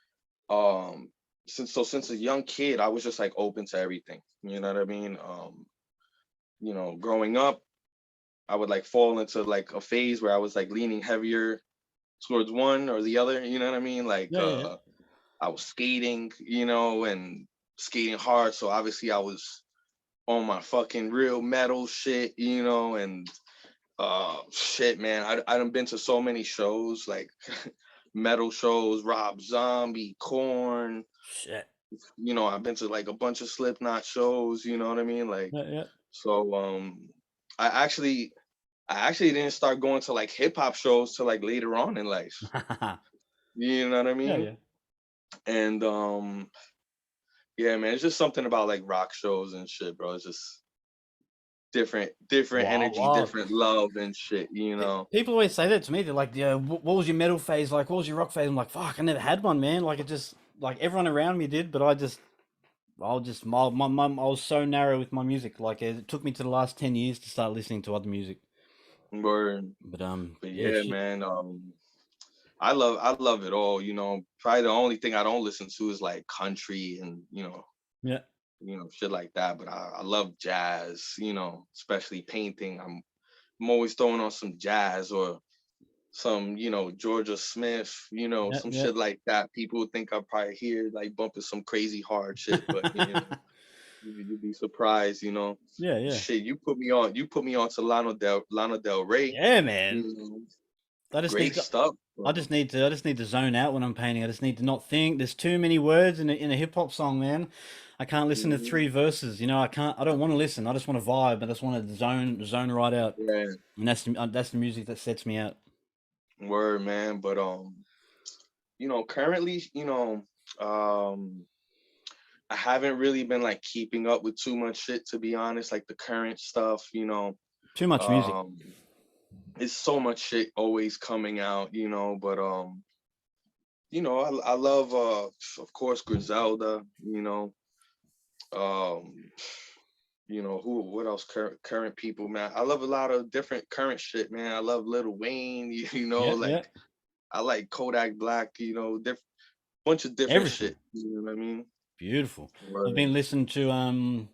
S2: um since a young kid, I was just like open to everything. You know what I mean? Growing up, I would like fall into like a phase where I was like leaning heavier towards one or the other, you know what I mean? Like
S1: Yeah. Yeah.
S2: I was skating, and skating hard. So obviously I was on my fucking real metal shit, and shit, man. I done been to so many shows, like metal shows, Rob Zombie, Korn,
S1: Shit.
S2: I've been to like a bunch of Slipknot shows, you know what I mean? Like
S1: Yeah.
S2: so I actually didn't start going to like hip hop shows till like later on in life.
S1: Yeah.
S2: You know what I
S1: Yeah.
S2: mean?
S1: Yeah.
S2: And yeah, man, it's just something about like rock shows and shit, bro. It's just different
S1: Wow.
S2: energy,
S1: Wow.
S2: different love and shit.
S1: People always say that to me. They're like, "Yeah, what was your metal phase like? What was your rock phase?" I'm like, "Fuck, I never had one, man. Like it just like everyone around me did, but I was so narrow with my music. Like it took me to the last 10 years to start listening to other music.
S2: Word.
S1: But
S2: But
S1: yeah,
S2: yeah,
S1: shit.
S2: man. I love it all. Probably the only thing I don't listen to is like country and
S1: Yeah,
S2: shit like that. But I love jazz. Especially painting. I'm always throwing on some jazz or some, Georgia Smith,
S1: yeah,
S2: some
S1: yeah,
S2: shit like that. People would think I'm probably here like bumping some crazy hard shit, but you'd be surprised.
S1: yeah, yeah,
S2: Shit, you put me on to Lana Del Rey,
S1: yeah,
S2: you
S1: man.
S2: know,
S1: I just need
S2: great
S1: to.
S2: stuff,
S1: I
S2: bro.
S1: just need to. I just need to zone out when I'm painting. I just need to not think. There's too many words in a hip hop song, man. I can't listen to
S2: Hmm.
S1: 3 verses. I can't. I don't want to listen. I just want to vibe. I just want to zone right out.
S2: Yeah,
S1: And that's the music that sets me out.
S2: word, man. But currently, um I haven't really been like keeping up with too much shit, to be honest, like the current stuff.
S1: Too much music.
S2: Um it's so much shit always coming out, but I love of course Griselda, um who what else current people, man. I love a lot of different current shit, man. I love Lil Wayne,
S1: Yeah, yeah.
S2: like I like Kodak Black, different bunch of different
S1: Everything.
S2: shit, you know what I mean?
S1: Beautiful. I've
S2: Word.
S1: been listening to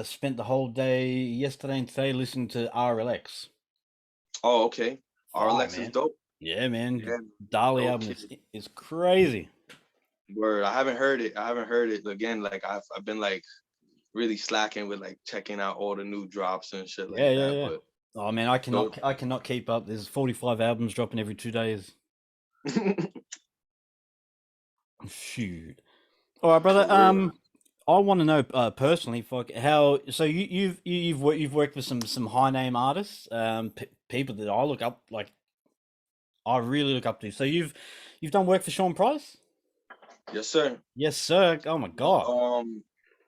S1: spent the whole day yesterday and today listening to RLX.
S2: Oh, okay.
S1: Fire,
S2: RLX is
S1: man.
S2: dope.
S1: Yeah, man.
S2: Yeah,
S1: Dali album
S2: okay.
S1: is crazy.
S2: Word. I haven't heard it. I haven't heard it. Again, like I've been like really slacking with like checking out all the new drops and shit
S1: Yeah,
S2: like
S1: yeah,
S2: that.
S1: yeah.
S2: But
S1: Oh man,
S2: dope.
S1: I cannot keep up. There's 45 albums dropping every 2 days. Shoot. All right, brother.
S2: For real.
S1: I want to know personally, fuck, how. So you've worked with some high name artists, people that I look up, like I really look up to. So you've done work for Sean Price?
S2: Yes, sir.
S1: Yes, sir. Oh my god.
S2: Um,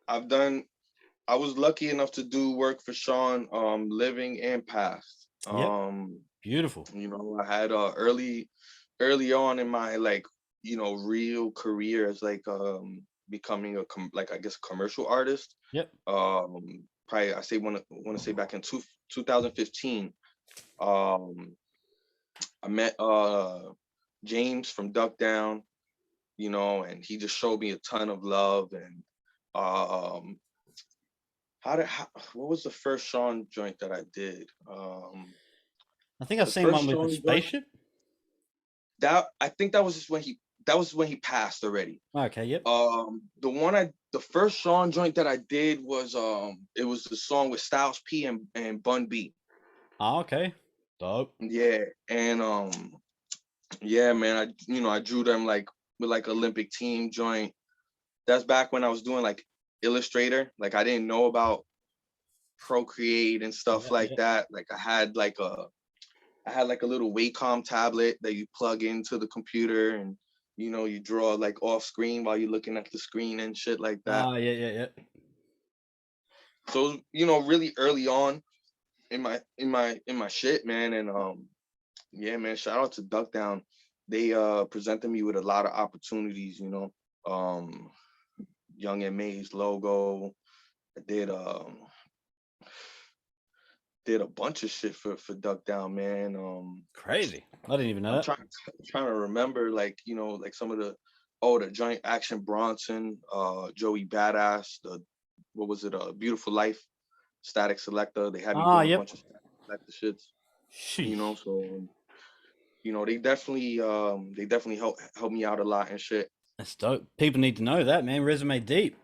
S2: I've done. I was lucky enough to do work for Sean, living and past.
S1: Yep. Beautiful.
S2: You know, I had early on in my like, you know, real career as like becoming like I guess commercial artist.
S1: Yep.
S2: Probably I say want to say back in 2015. Um, I met James from Duck Down, you know, and he just showed me a ton of love. And um what was the first Sean joint that I did?
S1: I think I've
S2: The
S1: seen
S2: first
S1: one with a
S2: Sean joint
S1: spaceship.
S2: that I think that was just when he passed already.
S1: Okay. Yep.
S2: The first Sean joint that I did was it was the song with Styles P and Bun B.
S1: Oh, okay. Dope.
S2: Yeah, and yeah, man, I drew them like with like Olympic team joint. That's back when I was doing like Illustrator. Like I didn't know about Procreate and stuff
S1: Yeah.
S2: like
S1: Yeah.
S2: that. Like I had like a little Wacom tablet that you plug into the computer, and you know, you draw like off screen while you're looking at the screen and shit like that.
S1: Ah, yeah. Yeah. Yeah.
S2: So, you know, really early on in my shit, man. And yeah, man, shout out to Duck Down. They presented me with a lot of opportunities, you know. Young and Maze logo. I did a bunch of shit for Duck Down, man.
S1: Crazy. I didn't even know
S2: I'm
S1: that.
S2: trying to remember, like, you know, like some of the the Giant Action Bronson, Joey Badass, the what was it, Beautiful Life, Static Selector. They had me
S1: Ah,
S2: doing a
S1: yep.
S2: bunch of Static Selector shits, you know.
S1: Sheesh.
S2: So you know, they definitely help me out a lot and shit.
S1: That's dope. People need to know that, man. Resume deep.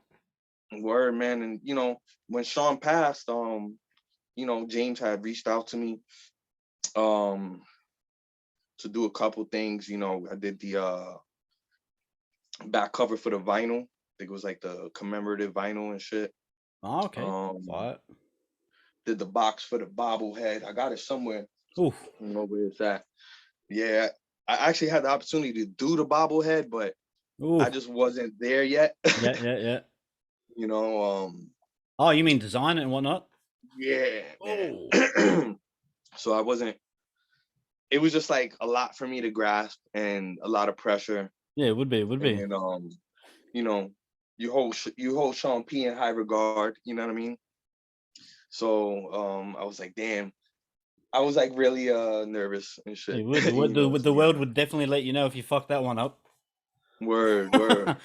S2: Word, man. And you know, when Sean passed, you know, James had reached out to me um to do a couple things. You know, I did the back cover for the vinyl. I think it was like the commemorative vinyl and shit.
S1: Oh, okay.
S2: Um,
S1: Fire.
S2: did the box for the bobblehead. I got it somewhere.
S1: Oof.
S2: I don't know where it's at. Yeah, I actually had the opportunity to do the bobblehead, but I
S1: Oof.
S2: just wasn't there yet.
S1: Yeah. Yeah. Yeah.
S2: You know,
S1: Oh, you mean design it and whatnot?
S2: yeah,
S1: Oh.
S2: man. So I wasn't. It was just like a lot for me to grasp and a lot of pressure.
S1: Yeah, it would be. It would be.
S2: And you know, you hold Sean P in high regard. You know what I mean? So I was like, damn. I was like really nervous and shit.
S1: It would.
S2: You know, so
S1: The
S2: yeah.
S1: world would definitely let you know if you fucked that one up.
S2: Word, word.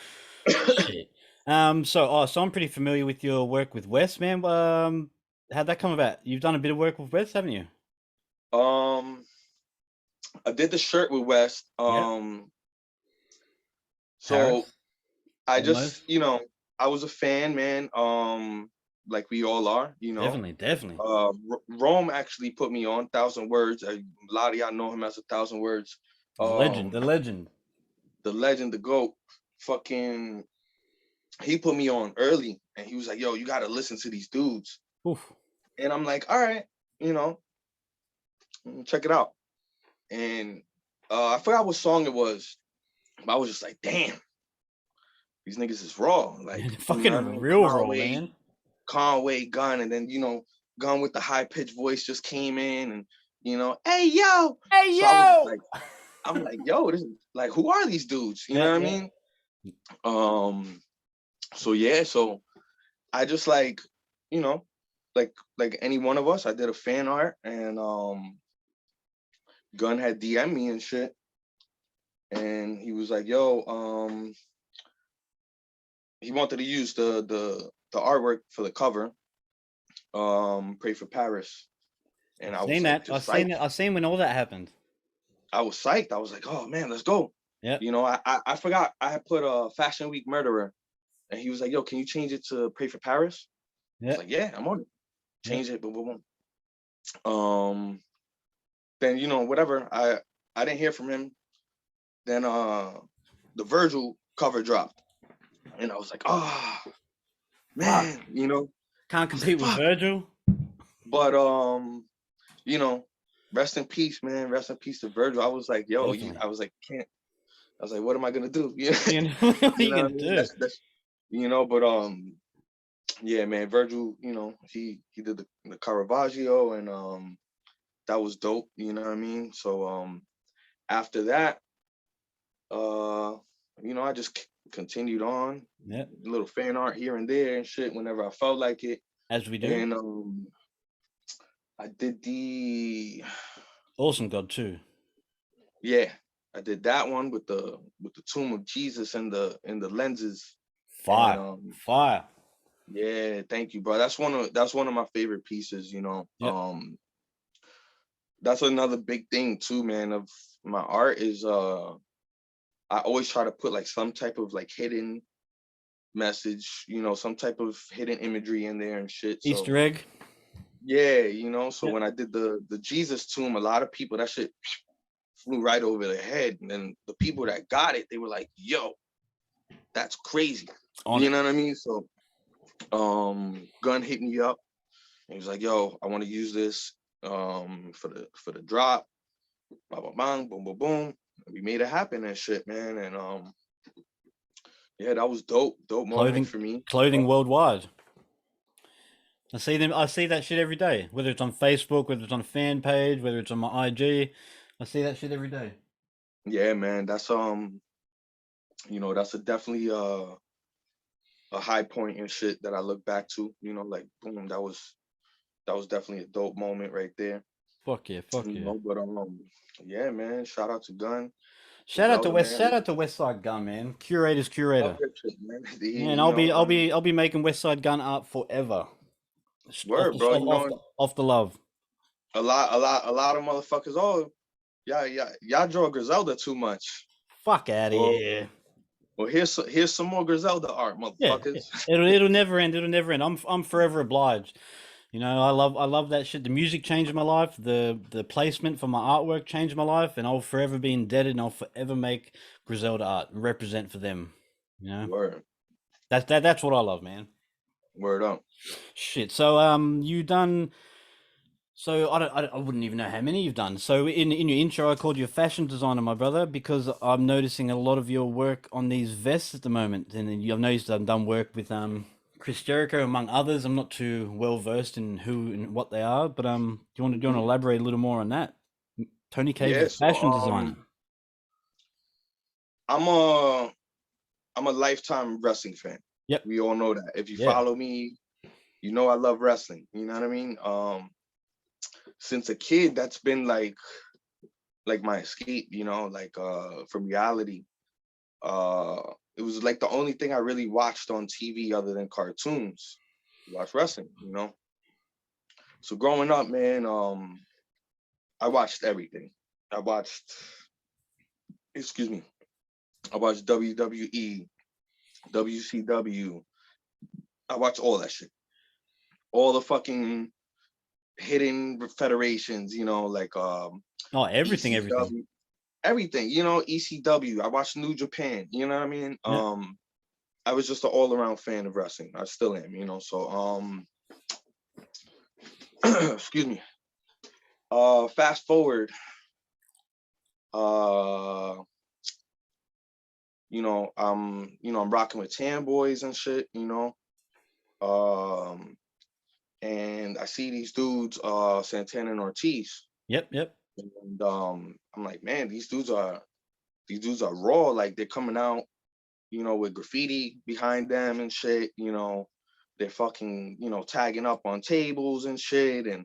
S1: Shit. So I'm pretty familiar with your work with Wes, man. How'd that come about? You've done a bit of work with Wes, haven't you?
S2: um, I did the shirt with West.
S1: Yep.
S2: So
S1: Paris,
S2: I just,
S1: almost.
S2: you know, I was a fan, man. Like we all are, you know.
S1: Definitely, definitely.
S2: Rome actually put me on Thousand Words. A lot of y'all know him as a Thousand Words.
S1: The legend,
S2: Um,
S1: the legend.
S2: the legend, the goat. Fucking, he put me on early, and he was like, "Yo, you got to listen to these dudes."
S1: Oof.
S2: And I'm like, "All right, you know, check it out." And I forgot what song it was. But I was just like, "Damn, these niggas is raw." Like, you know what I
S1: Fucking
S2: mean?
S1: real raw, man.
S2: Conway, Gunn, and then, you know, Gunn with the high pitched voice just came in, and you know, hey yo.
S1: Hey,
S2: So I was
S1: yo!
S2: like, I'm like, yo, this is like, who are these dudes? You know
S1: Yeah,
S2: what I
S1: yeah.
S2: mean? So yeah, so I just like, you know, like any one of us, I did a fan art, and Gunn had DM me and shit, and he was like, yo, he wanted to use the artwork for the cover, Pray for Paris. And
S1: I've
S2: I was
S1: seen
S2: like,
S1: that. I've
S2: just
S1: seen
S2: psyched.
S1: it. I've seen when all that happened.
S2: I was psyched. I was like, oh man, let's go.
S1: Yep.
S2: You know, I forgot I had put a Fashion Week Murderer, and he was like, yo, can you change it to Pray for Paris? I was
S1: Yep.
S2: like, yeah, I'm on it.
S1: Yep.
S2: Change it, boom, boom, boom. Then, you know, whatever. I didn't hear from him. Then the Virgil cover dropped. And I was like, oh
S1: Fuck.
S2: man, you know,
S1: Can't
S2: I was like,
S1: compete with
S2: fuck.
S1: Virgil.
S2: But you know, rest in peace, man. Rest in peace to Virgil. I was like, yo,
S1: Definitely.
S2: I was like, can't. I was like, what am I gonna do? You know,
S1: You know, what are
S2: you
S1: you
S2: know what
S1: gonna
S2: I mean?
S1: do?
S2: That's you know, but yeah, man, Virgil, he did the Caravaggio, and that was dope. You know what I mean? So after that, uh, I just continued on,
S1: Yep.
S2: little fan art here and there and shit whenever I felt like it.
S1: As we do.
S2: And I did
S1: Awesome God too.
S2: yeah, I did that one with the tomb of Jesus and the lenses. And
S1: Fire. Fire.
S2: yeah, thank you, bro. That's one of my favorite pieces.
S1: Yep.
S2: That's another big thing too, man, of my art is I always try to put like some type of like hidden message, some type of hidden imagery in there and shit. So
S1: Easter egg.
S2: yeah, so
S1: Yep.
S2: when I did the Jesus tomb, a lot of people, that shit flew right over their head. And then the people that got it, they were like, yo, that's crazy.
S1: On
S2: You
S1: it.
S2: know what I mean? So Gunn hit me up. He was like, yo, I want to use this for the drop. Blah blah bang, boom boom boom. We made it happen and shit, man. And yeah, that was dope moment
S1: Clothing
S2: for me.
S1: clothing worldwide. I see them. I see that shit every day. Whether it's on Facebook, whether it's on a fan page, whether it's on my IG, I see that shit every day.
S2: Yeah, man, that's definitely a high point and shit that I look back to. Like boom, that was definitely a dope moment right there.
S1: Fuck yeah. Fuck yeah.
S2: But yeah, man, shout out to Gunn,
S1: Shout out to
S2: Griselda, man.
S1: Westside Gun, man. Curator's
S2: Love
S1: curator.
S2: that shit, man.
S1: Man, I'll be making Westside Gun art forever.
S2: Word, bro.
S1: Off the love.
S2: A lot of motherfuckers. Oh, yeah, y'all draw Griselda too much.
S1: Fuck out of
S2: Well,
S1: here.
S2: well, here's some more Griselda art,
S1: Yeah,
S2: motherfuckers.
S1: it'll never end. It'll never end. I'm forever obliged. You know, I love that shit. The music changed my life. The placement for my artwork changed my life, and I'll forever be indebted. And I'll forever make Griselda art and represent for them. You know,
S2: Word,
S1: that's what I love, man.
S2: word up.
S1: Shit. So you done. So I wouldn't even know how many you've done. So in your intro, I called you a fashion designer, my brother, because I'm noticing a lot of your work on these vests at the moment, and then I've noticed I've done work with Chris Jericho among others. I'm not too well versed in who and what they are, but do you want to
S2: Mhm.
S1: elaborate a little more on that? Tony Cave's
S2: Yeah,
S1: a
S2: so
S1: fashion designer.
S2: I'm a I'm a lifetime wrestling fan.
S1: Yep.
S2: We all know that. If you
S1: Yeah.
S2: follow me, you know I love wrestling. You know what I mean? Since a kid, that's been like my escape. Like from reality. Uh, it was like the only thing I really watched on TV other than cartoons. Watch wrestling. So growing up, man, I watched everything. I watched, excuse me, I watched WWE, WCW. I watched all that shit. All the fucking hidden federations, like
S1: Oh, everything.
S2: ECW, everything, ECW. I watched New Japan, you know what I mean?
S1: Yeah.
S2: I was just an all around fan of wrestling. I still am, so excuse me. Fast forward, uh, I'm rocking with Tan Boys and shit, Um, and I see these dudes, Santana and Ortiz,
S1: Yep. Yep.
S2: and I'm like, man, these dudes are raw. Like they're coming out, with graffiti behind them and shit. They're fucking, tagging up on tables and shit, and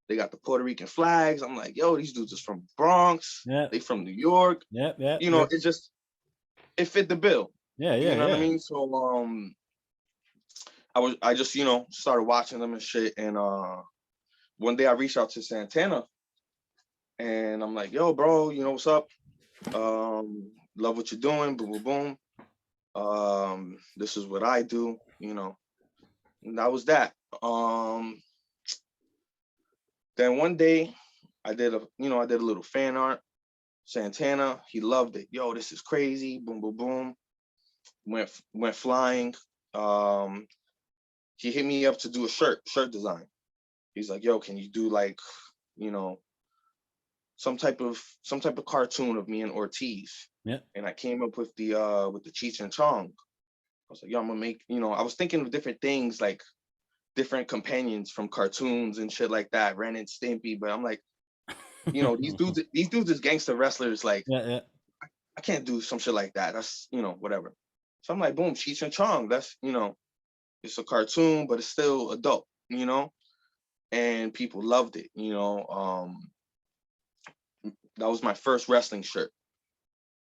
S2: they got the Puerto Rican flags. I'm like, yo, these dudes is from Bronx.
S1: Yep.
S2: They from New York.
S1: Yep. Yep.
S2: It fit the bill.
S1: Yeah.
S2: You
S1: Yeah.
S2: know what I
S1: Yeah.
S2: mean? So I just started watching them and shit, and one day I reached out to Santana, and I'm like, yo, bro, what's up? Love what you're doing, boom, boom, boom. This is what I do, and that was that. Then one day I did a little fan art. Santana, he loved it. Yo, this is crazy. Boom, boom, boom. Went flying. Um, he hit me up to do a shirt design. He's like, yo, can you do like, you know, some type of cartoon of me and Ortiz?
S1: Yep.
S2: And I came up with the Cheech and Chong. I was like, yo, I'm gonna make, I was thinking of different things, like different companions from cartoons and shit like that, Ren and Stimpy. But I'm like, these dudes is gangster wrestlers. Like,
S1: Yeah, yeah.
S2: I can't do some shit like that. That's, whatever. So I'm like, boom, Cheech and Chong. That's, it's a cartoon, but it's still adult. And people loved it. That was my first wrestling shirt.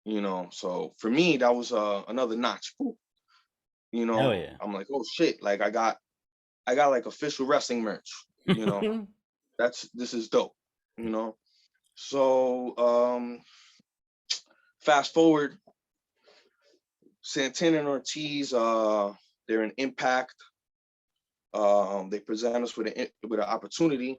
S2: So for me, that was another notch.
S1: Hell yeah.
S2: I'm like, oh shit, like I got like official wrestling merch. This is dope. So fast forward, Santana and Ortiz, they're in Impact. They present us with an opportunity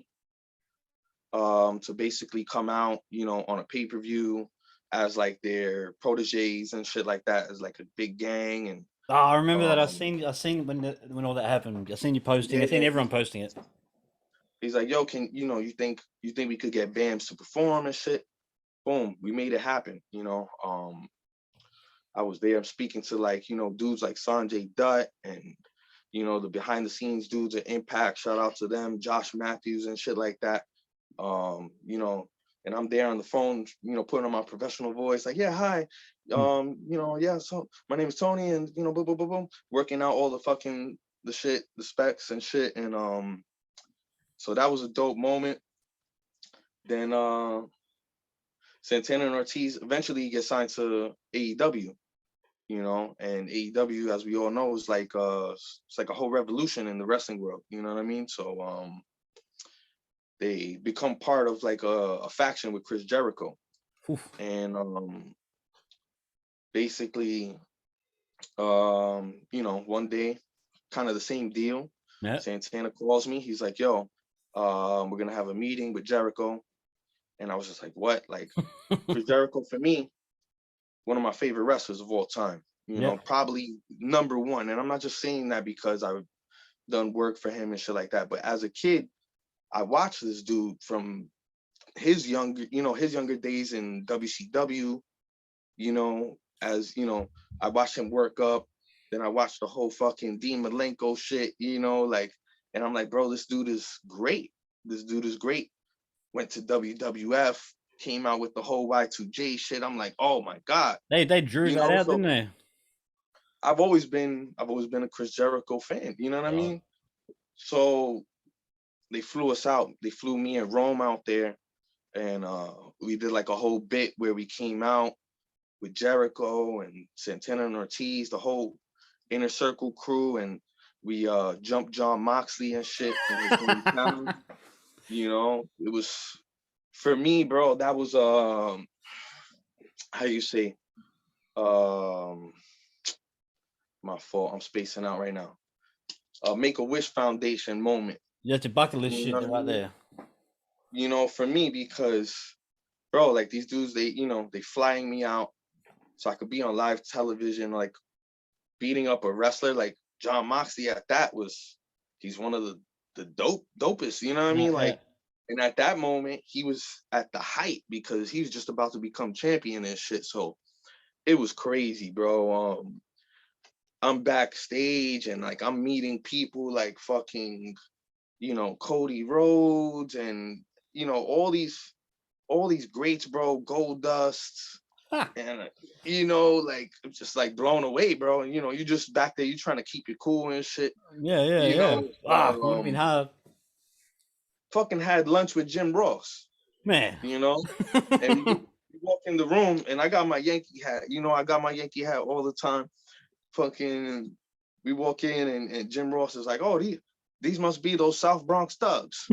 S2: to basically come out, on a pay-per-view as like their proteges and shit like that, as like a big gang. And
S1: Oh, I remember that. I
S2: um
S1: seen when all that happened. I seen you posting. I
S2: yeah,
S1: seen everyone posting it.
S2: he's like, yo, can you think we could get BAMs to perform and shit? Boom, we made it happen. I was there speaking to like, dudes like Sanjay Dutt and the behind the scenes dudes at Impact. Shout out to them, Josh Matthews and shit like that. And I'm there on the phone, putting on my professional voice, like, yeah, hi, yeah, so my name is Tony, and boom, boom, boom, boom, working out all the shit, the specs and shit. And so that was a dope moment. Then Santana and Ortiz eventually get signed to AEW. And AEW, as we all know, is like it's like a whole revolution in the wrestling world. You know what I mean? So they become part of like a faction with Chris Jericho.
S1: Oof.
S2: And basically, one day, kind of the same deal.
S1: Yeah.
S2: Santana calls me. He's like, yo, we're gonna have a meeting with Jericho. And I was just like, what? Like, Chris Jericho, for me, one of my favorite wrestlers of all time.
S1: Yeah.
S2: Probably number one. And I'm not just saying that because I've done work for him and shit like that. But as a kid, I watched this dude from his younger days in WCW. As I watched him work up. Then I watched the whole fucking Dean Malenko shit. Like, and I'm like, bro, this dude is great. This dude is great. Went to WWF, came out with the whole Y2J shit. I'm like, oh my god.
S1: They drew that out,
S2: So
S1: didn't they?
S2: I've always been a Chris Jericho fan. You know what I mean? So they flew us out. They flew me and Rome out there, and we did like a whole bit where we came out with Jericho and Santana and Ortiz, the whole Inner Circle crew, and we jumped John Moxley and shit in his hometown. It was, for me, bro, that was how you say, my fault, I'm spacing out right now. Make-A-Wish Foundation moment.
S1: Yeah, it's a bucket list
S2: You
S1: shit
S2: know what I
S1: right
S2: mean?
S1: there.
S2: For me, because bro, like these dudes, they flying me out so I could be on live television, like beating up a wrestler like John Moxley. He's one of the dopest, you know what I mean? Like, and at that moment, he was at the height because he was just about to become champion and shit. So it was crazy, bro. I'm backstage and like I'm meeting people like fucking, Cody Rhodes and all these greats, bro, Gold Dust. And like I'm just like blown away, bro. And you just back there, you trying to keep it cool and shit.
S1: Yeah. Would have been hard.
S2: Fucking had lunch with Jim Ross,
S1: Man.
S2: And we walk in the room and I got my Yankee hat. I got my Yankee hat all the time. Fucking we walk in and Jim Ross is like, oh, these must be those South Bronx thugs.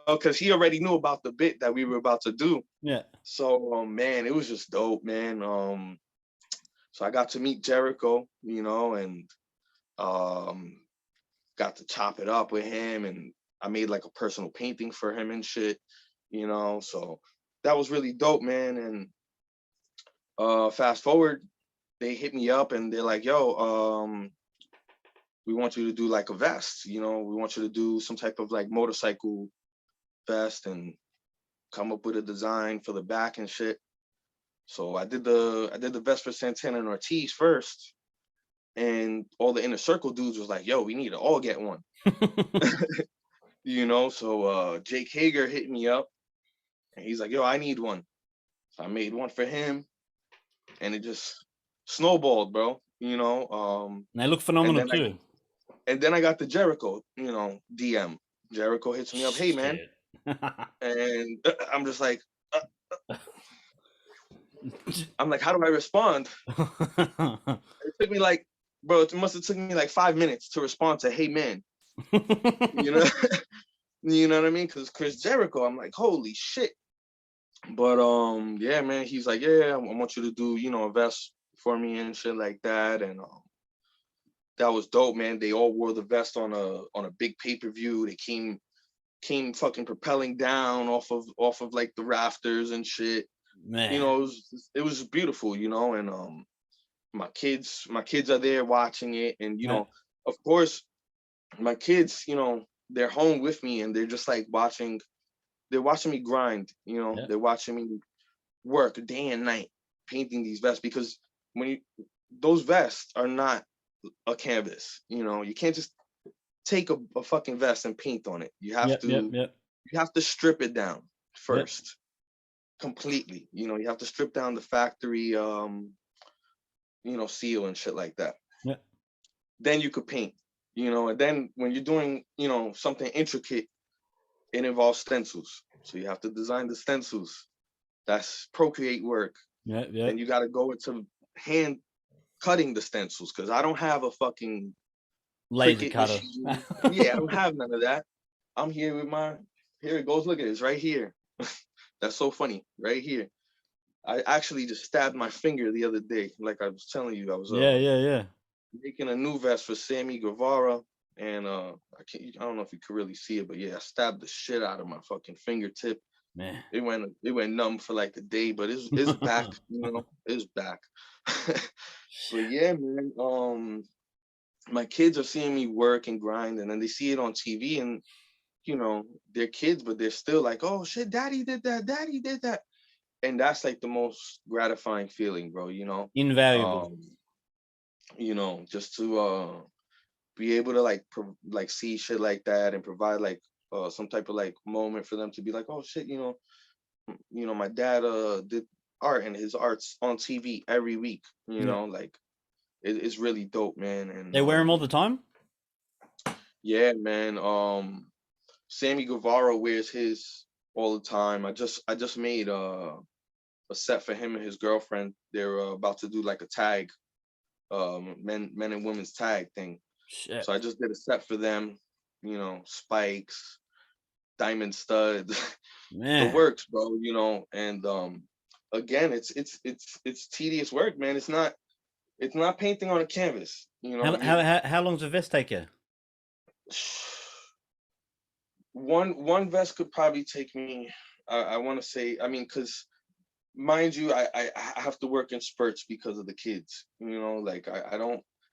S2: Because he already knew about the bit that we were about to do.
S1: Yeah.
S2: So man, it was just dope, man. So I got to meet Jericho, and got to chop it up with him, and I made like a personal painting for him and shit, so that was really dope, man. And fast forward, they hit me up and they're like, yo, we want you to do like a vest, we want you to do some type of like motorcycle vest and come up with a design for the back and shit. So I did the vest for Santana and Ortiz first, and all the inner circle dudes was like, "Yo, we need to all get one." So Jake Hager hit me up, and he's like, "Yo, I need one." So I made one for him, and it just snowballed, bro.
S1: They look
S2: And
S1: phenomenal
S2: then
S1: too.
S2: I got the Jericho, DM. Jericho hits me up, "Hey man,"
S1: Shit.
S2: and I'm just like, I'm like, how do I respond? It took me like, bro, it must have took me like 5 minutes to respond to "Hey man," you know, you know what I mean? Because Chris Jericho, I'm like, holy shit. But yeah, man, he's like, yeah, I want you to do, a vest for me and shit like that, and that was dope, man. They all wore the vest on a big pay-per-view. They came fucking propelling down off of like the rafters and shit.
S1: Man.
S2: It was beautiful, and my kids are there watching it, and of course my kids, they're home with me, and they're just like they're watching me grind, they're watching me work day and night painting these vests, because those vests are not a canvas, you can't just take a fucking vest and paint on it. You have to strip it down first, completely. You have to strip down the factory seal and shit like that. Then you could paint, and then when you're doing, something intricate, it involves stencils. So you have to design the stencils. That's Procreate work. Then you got to go into hand cutting the stencils, because I don't have a fucking
S1: laser
S2: Cricut
S1: cutter.
S2: machine. Yeah, I don't have none of that. I'm here with here it goes. Look at this right here. That's so funny. Right here. I actually just stabbed my finger the other day. Like I was telling you, I was making a new vest for Sammy Guevara, and I don't know if you could really see it, but yeah, I stabbed the shit out of my fucking fingertip.
S1: Man.
S2: It went numb for like a day, but it's back, it's back. But yeah, man, my kids are seeing me work and grind, and then they see it on TV, and they're kids, but they're still like, "Oh shit, daddy did that," and that's like the most gratifying feeling, bro.
S1: Invaluable.
S2: Just to be able to like see shit like that, and provide like some type of like moment for them to be like, "Oh shit, my dad did art, and his art's on TV every week." Like it's really dope, man. And
S1: they wear them all the time.
S2: Yeah, man. Sammy Guevara wears his all the time. I just made a set for him and his girlfriend. They're about to do like a tag, men and women's tag thing.
S1: Shit.
S2: So I just did a set for them. Spikes, diamond studs, the works, bro. And again, it's tedious work, man. It's not painting on a canvas.
S1: How long's a vest take you?
S2: One vest could probably take me, I want to say, I mean, because mind you, I have to work in spurts because of the kids. Like I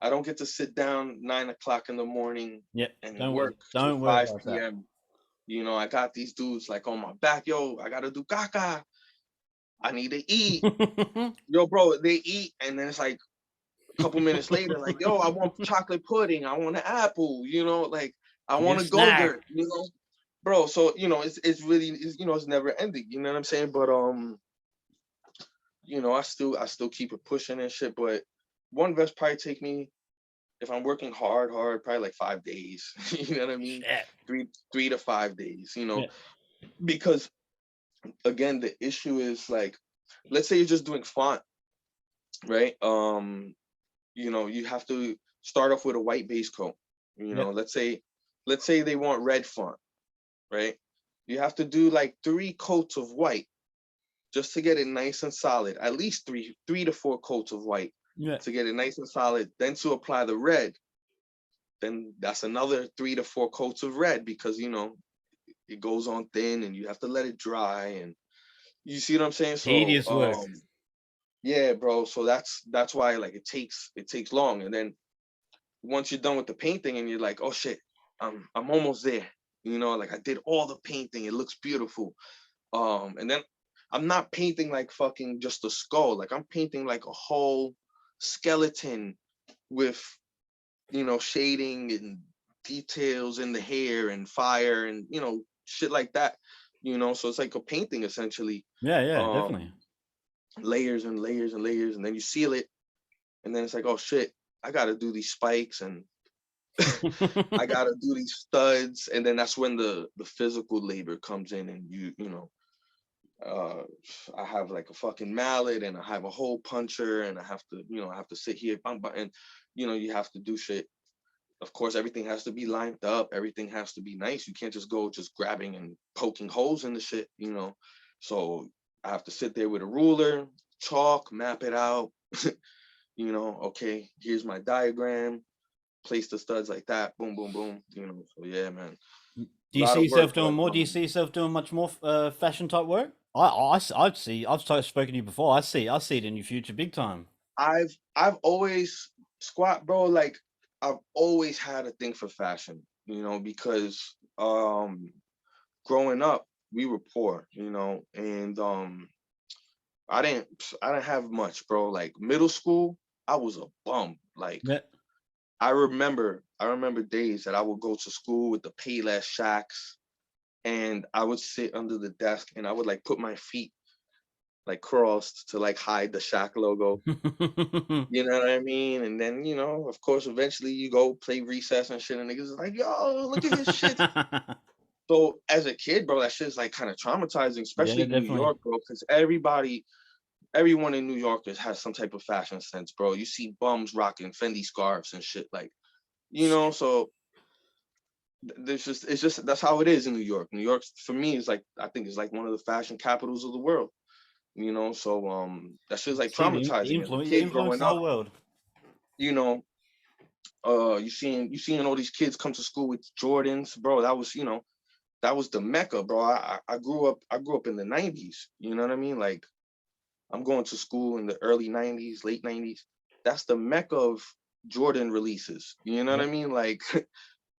S2: don't get to sit down 9 o'clock in the morning and work till 5 p.m. I got these dudes like on my back. Yo, I gotta do caca. I need to eat. Yo, bro, they eat, and then it's like a couple minutes later, like, yo, I want chocolate pudding. I want an apple. Like I want a Go-Gurt. Bro. So it's really it's never ending. You know what I'm saying? But I still keep it pushing and shit. But one vest probably take me, if I'm working hard, probably like 5 days. You know what I mean? 3 to 5 days. Because again, the issue is like, let's say you're just doing font, right? You have to start off with a white base coat. Let's say they want red font, right? You have to do like 3 coats of white just to get it nice and solid. At least 3 to 4 coats of white to get it nice and solid. Then to apply the red, then that's another 3 to 4 coats of red, because it goes on thin, and you have to let it dry. And you see what I'm saying? So
S1: tedious work.
S2: Yeah, bro. So that's why like it takes long. And then once you're done with the painting, and you're like, oh shit, I'm almost there. Like I did all the painting. It looks beautiful. And then I'm not painting like fucking just a skull. Like I'm painting like a whole skeleton with, you know, shading and details in the hair and fire and, you know, shit like that. You know, so it's like a painting essentially.
S1: Yeah,
S2: Um,
S1: definitely.
S2: layers and layers and layers, and then you seal it, and then it's like, oh shit, I gotta do these spikes and I gotta do these studs, and then that's when the physical labor comes in, and you know, uh, I have like a fucking mallet, and I have a hole puncher, and I have to, you know, I have to sit here, and you know, you have to do shit. Of course, everything has to be lined up. Everything has to be nice. You can't just go just grabbing and poking holes in the shit, you know. So I have to sit there with a ruler, chalk, map it out. You know, okay, here's my diagram, place the studs like that, boom, boom, boom. You know, so yeah, man,
S1: Do
S2: a
S1: you
S2: lot
S1: see
S2: of work,
S1: yourself doing
S2: but
S1: more? Do you see yourself doing much more fashion type work? I'd see. Spoken to you before. I see it in your future, big time.
S2: I've always squat, bro. Like I've always had a thing for fashion, you know, because growing up we were poor, you know, and I didn't have much, bro. Like middle school, I was a bum. Like
S1: Yeah.
S2: I remember days that I would go to school with the Payless shacks, and I would sit under the desk and I would like put my feet like crossed to like hide the shack logo. You know what I mean? And then, you know, of course, eventually you go play recess and shit, and niggas is like, yo, look at his shit. So as a kid, bro, that shit's like kind of traumatizing,
S1: Yeah,
S2: especially in New
S1: definitely.
S2: York, bro, because everyone in New York has some type of fashion sense, bro. You see bums rocking Fendi scarves and shit, like, you know, so there's just it's just that's how it is in New York. New York for me is like I think it's like one of the fashion capitals of the world. You know, so that shit's like
S1: See the
S2: traumatizing as a
S1: influence. You
S2: kid
S1: influence
S2: growing
S1: the
S2: up.
S1: whole world.
S2: You know, you seeing all these kids come to school with Jordans, bro. That was, you know, that was the mecca, bro. I grew up in the 90s. You know what I mean? Like I'm going to school in the early 90s, late 90s. That's the mecca of Jordan releases. You know what I
S1: Yep.
S2: mean? Like,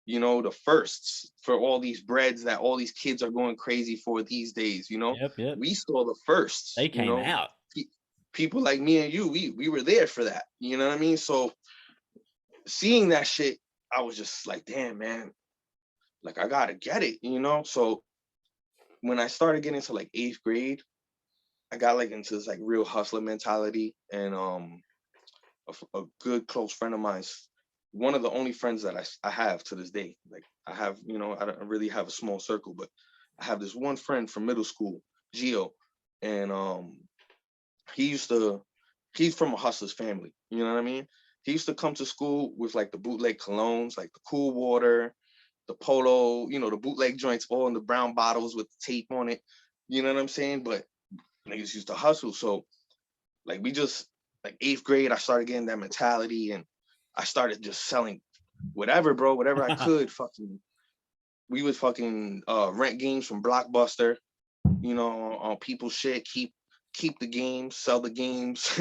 S2: you know, the firsts for all these breads that all these kids are going crazy for these days, you know.
S1: Yep.
S2: We saw the firsts,
S1: They
S2: you
S1: came
S2: know.
S1: out.
S2: People like me and you, we were there for that. You know what I mean? So seeing that shit, I was just like, damn, man, like I gotta get it, you know. So when I started getting to like 8th grade, I got like into this like real hustler mentality, and a good close friend of mine's one of the only friends that I have to this day. Like I have, you know, I don't really have a small circle, but I have this one friend from middle school, Gio, and he used to he's from a hustler's family. You know what I mean? He used to come to school with like the bootleg colognes, like the Cool Water, the Polo, you know, the bootleg joints, all in the brown bottles with the tape on it. You know what I'm saying? But niggas used to hustle. So like we just like 8th grade, I started getting that mentality, and I started just selling whatever, bro, whatever I could. Fucking, we would fucking rent games from Blockbuster, you know, on people's shit. Keep the games, sell the games.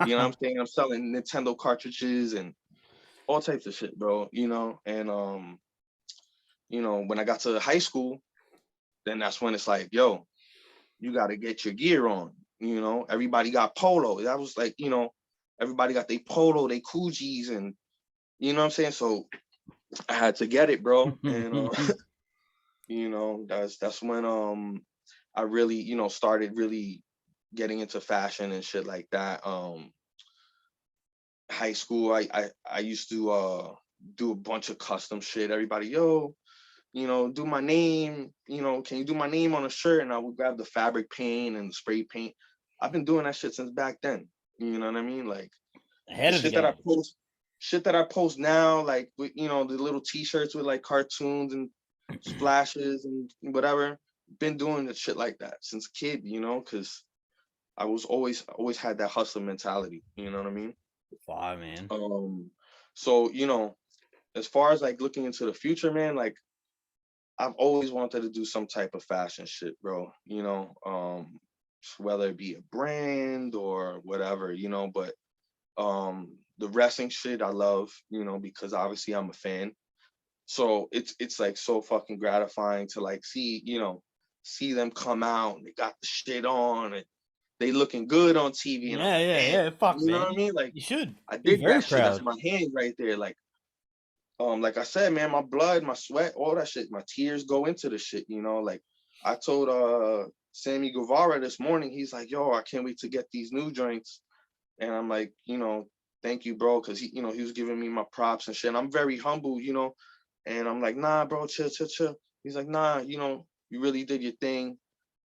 S2: You know what I'm saying? I'm selling Nintendo cartridges and all types of shit, bro. You know, and you know, when I got to high school, then that's when it's like, yo, you got to get your gear on. You know, everybody got polo. That was like, you know, everybody got their polo, they Coogis, and you know what I'm saying. So I had to get it, bro. And you know, that's when I really, you know, started really getting into fashion and shit like that. High school, I used to do a bunch of custom shit. Everybody, yo, you know, do my name, you know, can you do my name on a shirt? And I would grab the fabric paint and the spray paint. I've been doing that shit since back then. You know what I mean? Like the
S1: Ahead of the game.
S2: shit that I post now, like with, you know, the little t-shirts with like cartoons and splashes and whatever. Been doing the shit like that since a kid, you know, because I was always had that hustler mentality. You know what I mean?
S1: Fire, man.
S2: Um, so you know, as far as like looking into the future, man, like I've always wanted to do some type of fashion shit, bro. You know, whether it be a brand or whatever, you know, but the wrestling shit I love, you know, because obviously I'm a fan. So it's like so fucking gratifying to like see, you know, see them come out and they got the shit on and they looking good on TV, and I'm like, damn,
S1: Fuck,
S2: you know what I
S1: man.
S2: mean? Like,
S1: You should
S2: I
S1: be
S2: did
S1: very
S2: that shit. That's
S1: proud.
S2: my hand right there. Like I said, man, my blood, my sweat, all that shit, my tears go into the shit, you know. Like, I told Sammy Guevara this morning, he's like, yo, I can't wait to get these new joints. And I'm like, you know, thank you, bro, because he, you know, he was giving me my props and shit. And I'm very humble, you know. And I'm like, nah, bro, chill, chill, chill. He's like, nah, you know, you really did your thing.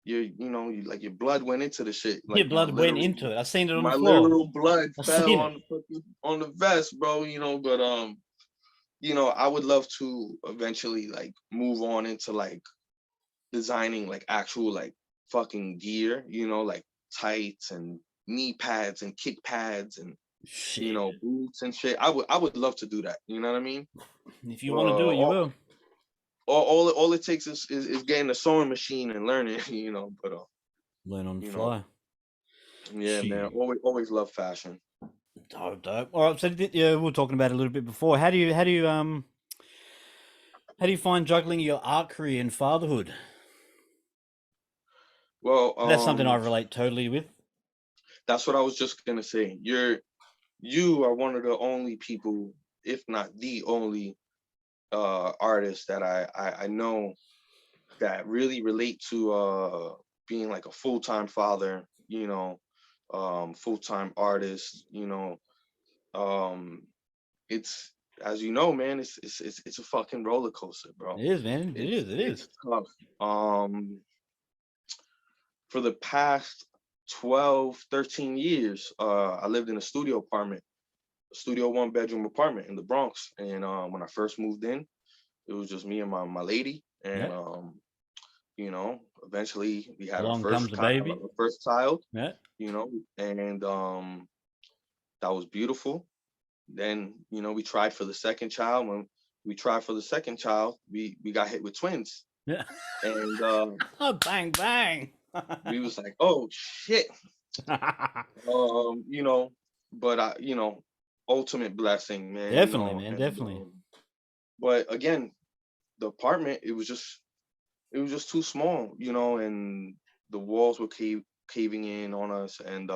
S2: You know, like your blood went into the shit.
S1: Your
S2: Like
S1: blood went into it. I seen it on the
S2: my
S1: floor.
S2: literal blood
S1: I
S2: fell
S1: seen it.
S2: on on the vest, bro. You know, but you know, I would love to eventually like move on into like designing like actual like fucking gear, you know, like tights and knee pads and kick pads and, you
S1: Shit.
S2: know, boots and shit. I would love to do that. You know what I mean?
S1: If you want to do it, you will.
S2: All it takes is getting a sewing machine and learning, you know. But
S1: Learn on the
S2: you know,
S1: fly.
S2: yeah, man.
S1: Shit.
S2: Always love fashion.
S1: Dope, dope. All right, so yeah, we were talking about it a little bit before. How do you find juggling your art career and fatherhood?
S2: Well,
S1: That's something I relate totally with.
S2: that's what I was just gonna say. You are one of the only people, if not the only artist that I know that really relate to being like a full-time father, you know, full-time artist, you know. Um it's, as you know, man, it's a fucking roller coaster, bro.
S1: It is, man. It is. It
S2: It's
S1: is.
S2: tough. For the past 12, 13 years, I lived in a studio apartment, a studio 1 bedroom apartment in the Bronx. And when I first moved in, it was just me and my lady. And
S1: Yeah.
S2: you know, eventually we had
S1: Along comes the baby.
S2: our first child,
S1: Yeah.
S2: you know, and that was beautiful. Then, you know, we tried for the second child. When we tried for the second child, we got hit with twins.
S1: Yeah.
S2: And
S1: Bang bang.
S2: we was like, oh shit. You know, but I, you know, ultimate blessing, man, you
S1: Definitely,
S2: know.
S1: man.
S2: And
S1: Definitely.
S2: but again, the apartment, it was just too small, you know, and the walls were caving in on us. And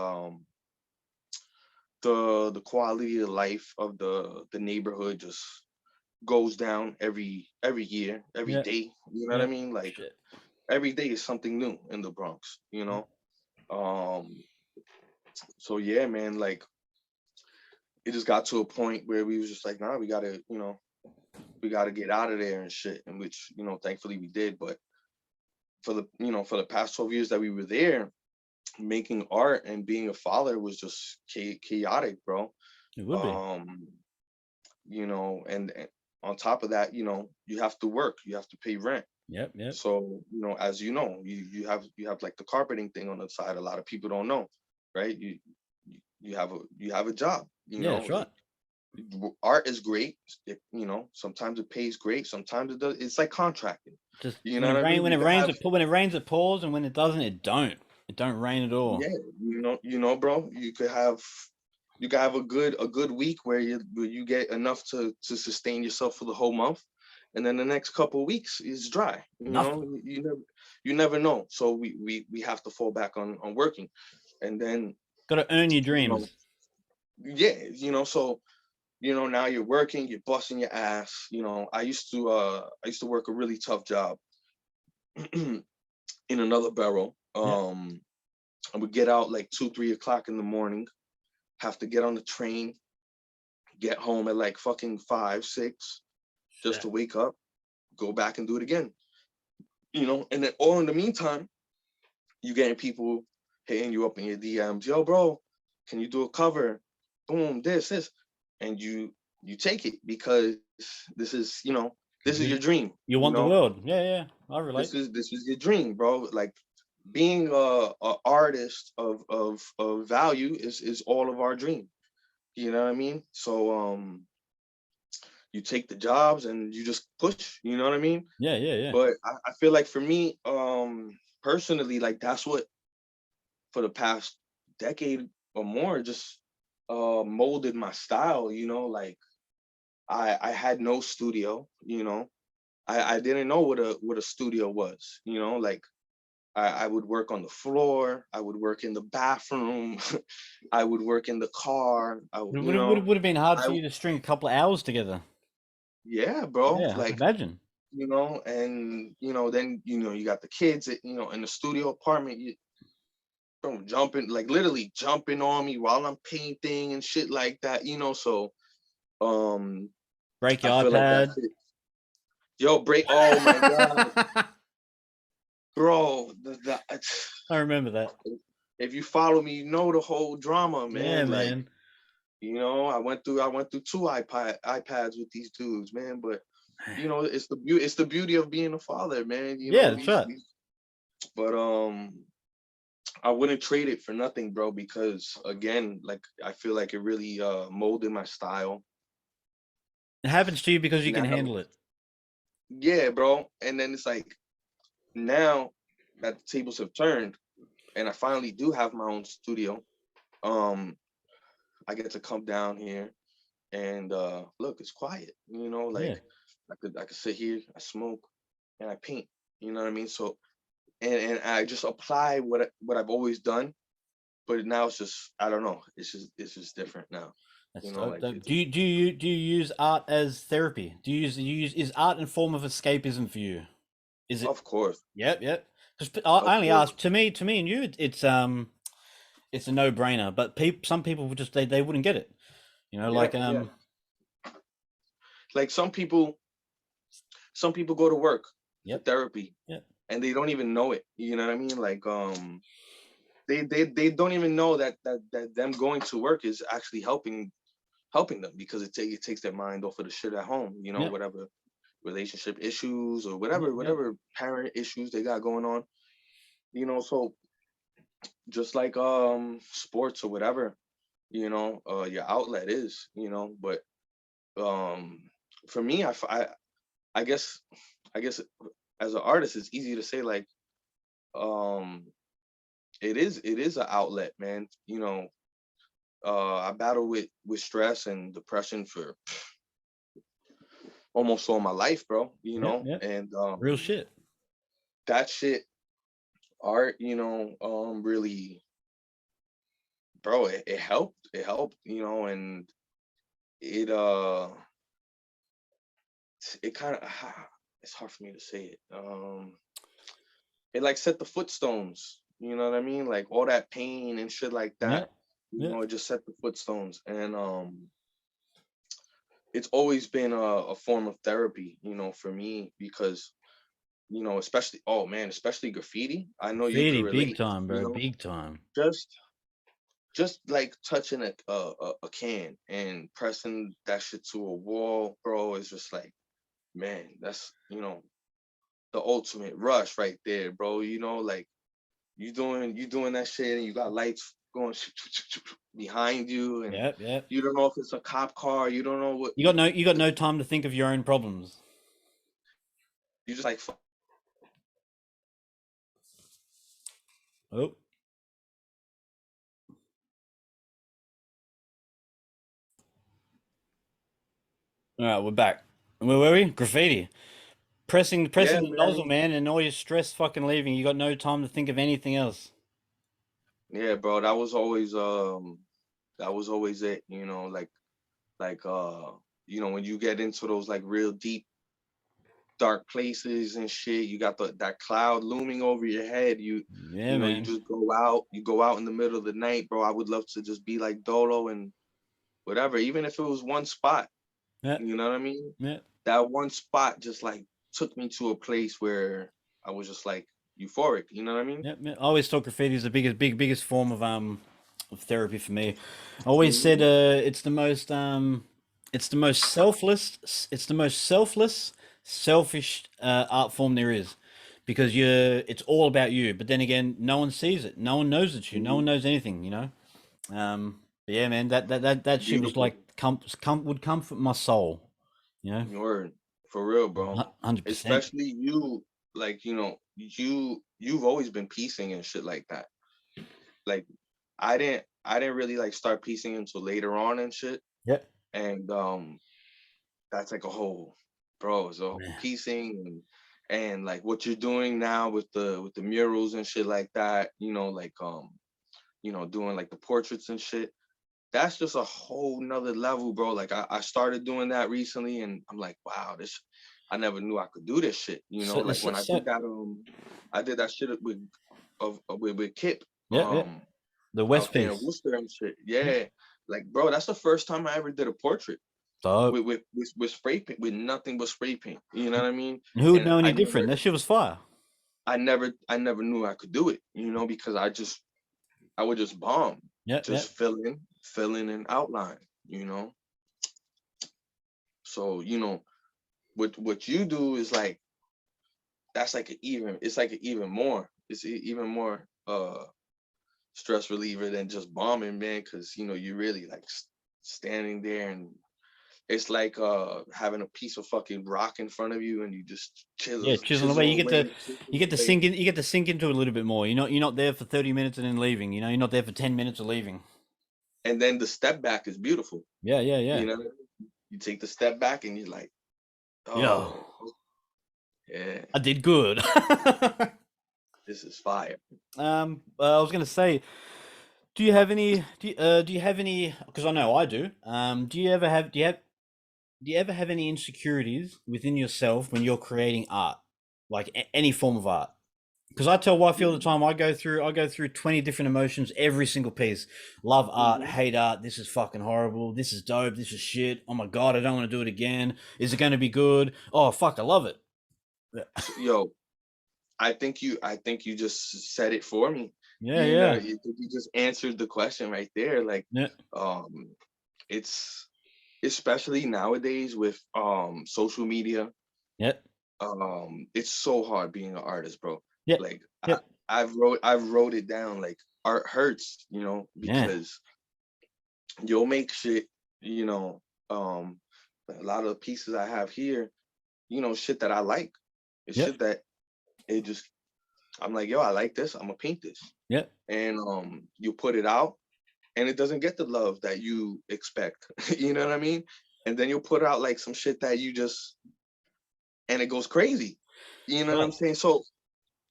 S2: the quality of life of the neighborhood just goes down every year, every
S1: Yeah.
S2: day. You know what I
S1: Yeah.
S2: mean? Like
S1: Shit.
S2: every day is something new in the Bronx, you know. Um, so yeah, man, like it just got to a point where we was just like, nah, we gotta, you know, we gotta get out of there and shit. And which, you know, thankfully we did. But for the, you know, for the past 12 years that we were there, making art and being a father was just chaotic, bro.
S1: It would be.
S2: Um, you know, and on top of that, you know, you have to work, you have to pay rent.
S1: Yep. Yep.
S2: So, you know, as you know, you have like the carpeting thing on the side. A lot of people don't know, right? You have a job, you
S1: Yeah, that's
S2: know.
S1: right.
S2: Art is great. You know, sometimes it pays great, sometimes it does. It's like contracting.
S1: Just
S2: You know what I mean?
S1: when
S2: You
S1: it
S2: could
S1: rains,
S2: have,
S1: it pours, and when it doesn't, it don't. It don't rain at all.
S2: yeah, bro. You could have a good week where you get enough to sustain yourself for the whole month, and then the next couple of weeks is dry. You
S1: Nothing.
S2: know, you never know. So we have to fall back on working, and then,
S1: Got to earn your
S2: you know,
S1: dreams.
S2: yeah, you know, so, you know, now you're working, you're busting your ass. You know, I used to work a really tough job in another barrel.
S1: Yeah.
S2: I would get out like 2, 3 o'clock in the morning, have to get on the train, get home at like fucking 5, 6, just
S1: Shit.
S2: to wake up, go back and do it again. You know, and then all in the meantime, you getting people hitting you up in your DMs, yo, bro, can you do a cover? Boom, this, and you take it because this is, you know, this is your dream.
S1: You
S2: You
S1: want the
S2: know,
S1: world. Yeah, yeah. I relate.
S2: this is your dream, bro. Like being a artist of value is all of our dream. You know what I mean? So you take the jobs and you just push, you know what I mean?
S1: Yeah, yeah, yeah.
S2: But I feel like for me, personally, like that's what for the past decade or more just molded my style, you know, like I had no studio, you know. I didn't know what a studio was, you know, like I would work on the floor. I would work in the bathroom. I would work in the car.
S1: It
S2: You know,
S1: would have been hard
S2: I
S1: for you to string a couple of hours together.
S2: yeah, bro.
S1: Yeah, I can
S2: Like,
S1: imagine.
S2: you know, and then you got the kids, in the studio apartment. You bro, jumping, like literally jumping on me while I'm painting and shit like that. So um,
S1: Break
S2: I
S1: your
S2: feel like that's
S1: iPad.
S2: it. Yo, break. Oh my god, bro.
S1: I remember that.
S2: If you follow me, you know the whole drama,
S1: Yeah,
S2: man. Like,
S1: man.
S2: I went through two iPads with these dudes, man. But it's the beauty of being a father, man.
S1: Yeah, that's right.
S2: But I wouldn't trade it for nothing, bro, because again, like I feel like it really molded my style.
S1: It happens to you because you can
S2: Now,
S1: handle it.
S2: yeah, bro. And then it's like now that the tables have turned and I finally do have my own studio, um, I get to come down here and look, it's quiet,
S1: Yeah.
S2: like I could sit here, I smoke and I paint, you know what I mean? So and I just apply what I've always done, but now it's just, I don't know, it's just different now.
S1: That's dope.
S2: Like
S1: Dope.
S2: it's
S1: Do you use art as therapy? Do you use is art a form of escapism for you? Is it?
S2: of course,
S1: Yep, yep. Because I
S2: of
S1: only
S2: course.
S1: ask to me and you. It's a no brainer. But some people would just they wouldn't get it.
S2: Yeah, yeah. Like some people go to work for
S1: Yep,
S2: therapy
S1: yep,
S2: and they don't even know it. You know what I mean? Like they don't even know that them going to work is actually helping them, because it takes their mind off of the shit at home,
S1: yep,
S2: whatever relationship issues or
S1: yep,
S2: whatever
S1: yep.
S2: whatever parent issues they got going on. So just like sports or whatever, your outlet is, but um for me, I guess I guess as an artist it's easy to say, like, um it is an outlet, man. I battle with stress and depression for almost all my life, bro,
S1: Yep, yep.
S2: and
S1: Real shit.
S2: that shit, art, really, bro, it helped, and it it kind of it's hard for me to say it. It like set the footstones, you know what I mean? Like all that pain and shit like that,
S1: Yep, yep.
S2: it just set the footstones. And it's always been a form of therapy, for me, because, especially, oh man, especially graffiti. I know you could
S1: Graffiti, big
S2: relate,
S1: time, bro. Big time.
S2: just just like touching a can and pressing that shit to a wall, bro, is just like, man, that's, the ultimate rush right there, bro. Like you doing that shit and you got lights going behind you, and
S1: Yep, yep.
S2: you don't know if it's a cop car, you don't know what
S1: You got no time to think of your own problems.
S2: you just like
S1: Oh, all right, we're back. Where were we? Graffiti.
S2: yeah,
S1: Pressing the nozzle,
S2: man.
S1: man, and all your stress fucking leaving. You got no time to think of anything else.
S2: Yeah, bro, that was always it, like when you get into those like real deep dark places and shit, you got that cloud looming over your head.
S1: Yeah,
S2: You
S1: man.
S2: just go out in the middle of the night, bro. I would love to just be like Dolo and whatever, even if it was one spot,
S1: Yeah,
S2: you know what I mean?
S1: yeah,
S2: That one spot just like took me to a place where I was just like euphoric, you know what I mean?
S1: yeah, yeah. I always thought graffiti is the biggest form of therapy for me. I always said
S2: Hmm.
S1: it's the most selfless, selfish art form there is, because it's all about you. But then again, no one sees it. No one knows it's you. No one
S2: Hmm.
S1: knows anything. But yeah, man, that shit was
S2: Beautiful.
S1: like would comfort my soul. You know,
S2: Word. For real, bro.
S1: 100%.
S2: Especially you, like, you've always been piecing and shit like that. Like I didn't really like start piecing until later on and shit.
S1: Yep.
S2: And that's like a whole, bro, so
S1: Yeah.
S2: piecing and like what you're doing now with the murals and shit like that, like doing like the portraits and shit. That's just a whole nother level, bro. Like I started doing that recently, and I'm like, wow, this, I never knew I could do this shit.
S1: So,
S2: Like
S1: so,
S2: when
S1: so
S2: I did that shit with Kip,
S1: yeah, yeah. The
S2: out
S1: West
S2: there in
S1: piece.
S2: Worcester and shit.
S1: Yeah.
S2: Yeah, like bro, that's the first time I ever did a portrait
S1: Dope.
S2: with spray paint, with nothing but spray paint. You know what I mean?
S1: And who would
S2: And
S1: know any different? That shit was fire.
S2: I never knew I could do it. Because I would just bomb,
S1: Yeah, yeah.
S2: just fill in and outline. So what you do is like, that's like it's like even more. It's even more stress reliever than just bombing, man. Because you're really like standing there, and it's like having a piece of fucking rock in front of you, and you just
S1: Yeah, chiseling away.
S2: chisel away,
S1: You get to
S2: away.
S1: sink in. You get to sink into it a little bit more. You're not there for 30 minutes and then leaving. You're not there for 10 minutes and leaving.
S2: And then the step back is beautiful.
S1: Yeah, yeah, yeah.
S2: You take the step back, and you're like,
S1: Yeah,
S2: oh yeah,
S1: I did good.
S2: this is fire.
S1: I was gonna say, do you have any? Do you have any? Because I know I do. Do you ever have? Do you ever have any insecurities within yourself when you're creating art, like any form of art? Because I tell wife all the time, I go through 20 different emotions every single piece. Love art, hate art, this is fucking horrible, this is dope, this is shit, oh my god, I don't want to do it again, is it going to be good, oh fuck, I love it.
S2: Yo, I think you just said it for me.
S1: Yeah, yeah.
S2: You just answered the question right there. Like,
S1: Yeah.
S2: It's especially nowadays with social media.
S1: Yeah.
S2: It's so hard being an artist, bro.
S1: Yeah.
S2: Like
S1: Yeah.
S2: I've wrote it down. Like, art hurts, because you'll make shit, a lot of the pieces I have here, shit that I like. It's
S1: Yeah.
S2: shit that it just, I'm like, yo, I like this, I'm gonna paint this.
S1: Yeah.
S2: And you put it out, and it doesn't get the love that you expect. You know what I mean? And then you'll put out like some shit that you just, and it goes crazy. You know what I'm saying? So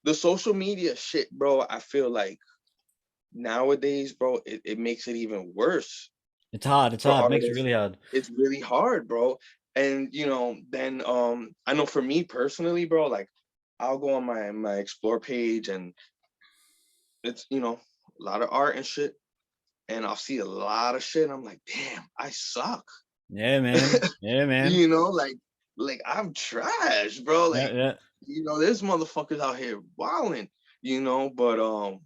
S2: the social media shit, bro, I feel like nowadays, bro, it makes it even worse.
S1: It's hard. It's
S2: For
S1: hard. It makes it
S2: artists.
S1: really hard.
S2: It's really hard, bro. And then I know for me personally, bro, like I'll go on my explore page, and it's a lot of art and shit, and I'll see a lot of shit, and I'm like, damn, I suck.
S1: Yeah, man. Yeah, man.
S2: Like I'm trash, bro. Like,
S1: yeah.
S2: There's motherfuckers out here wilding, but
S1: all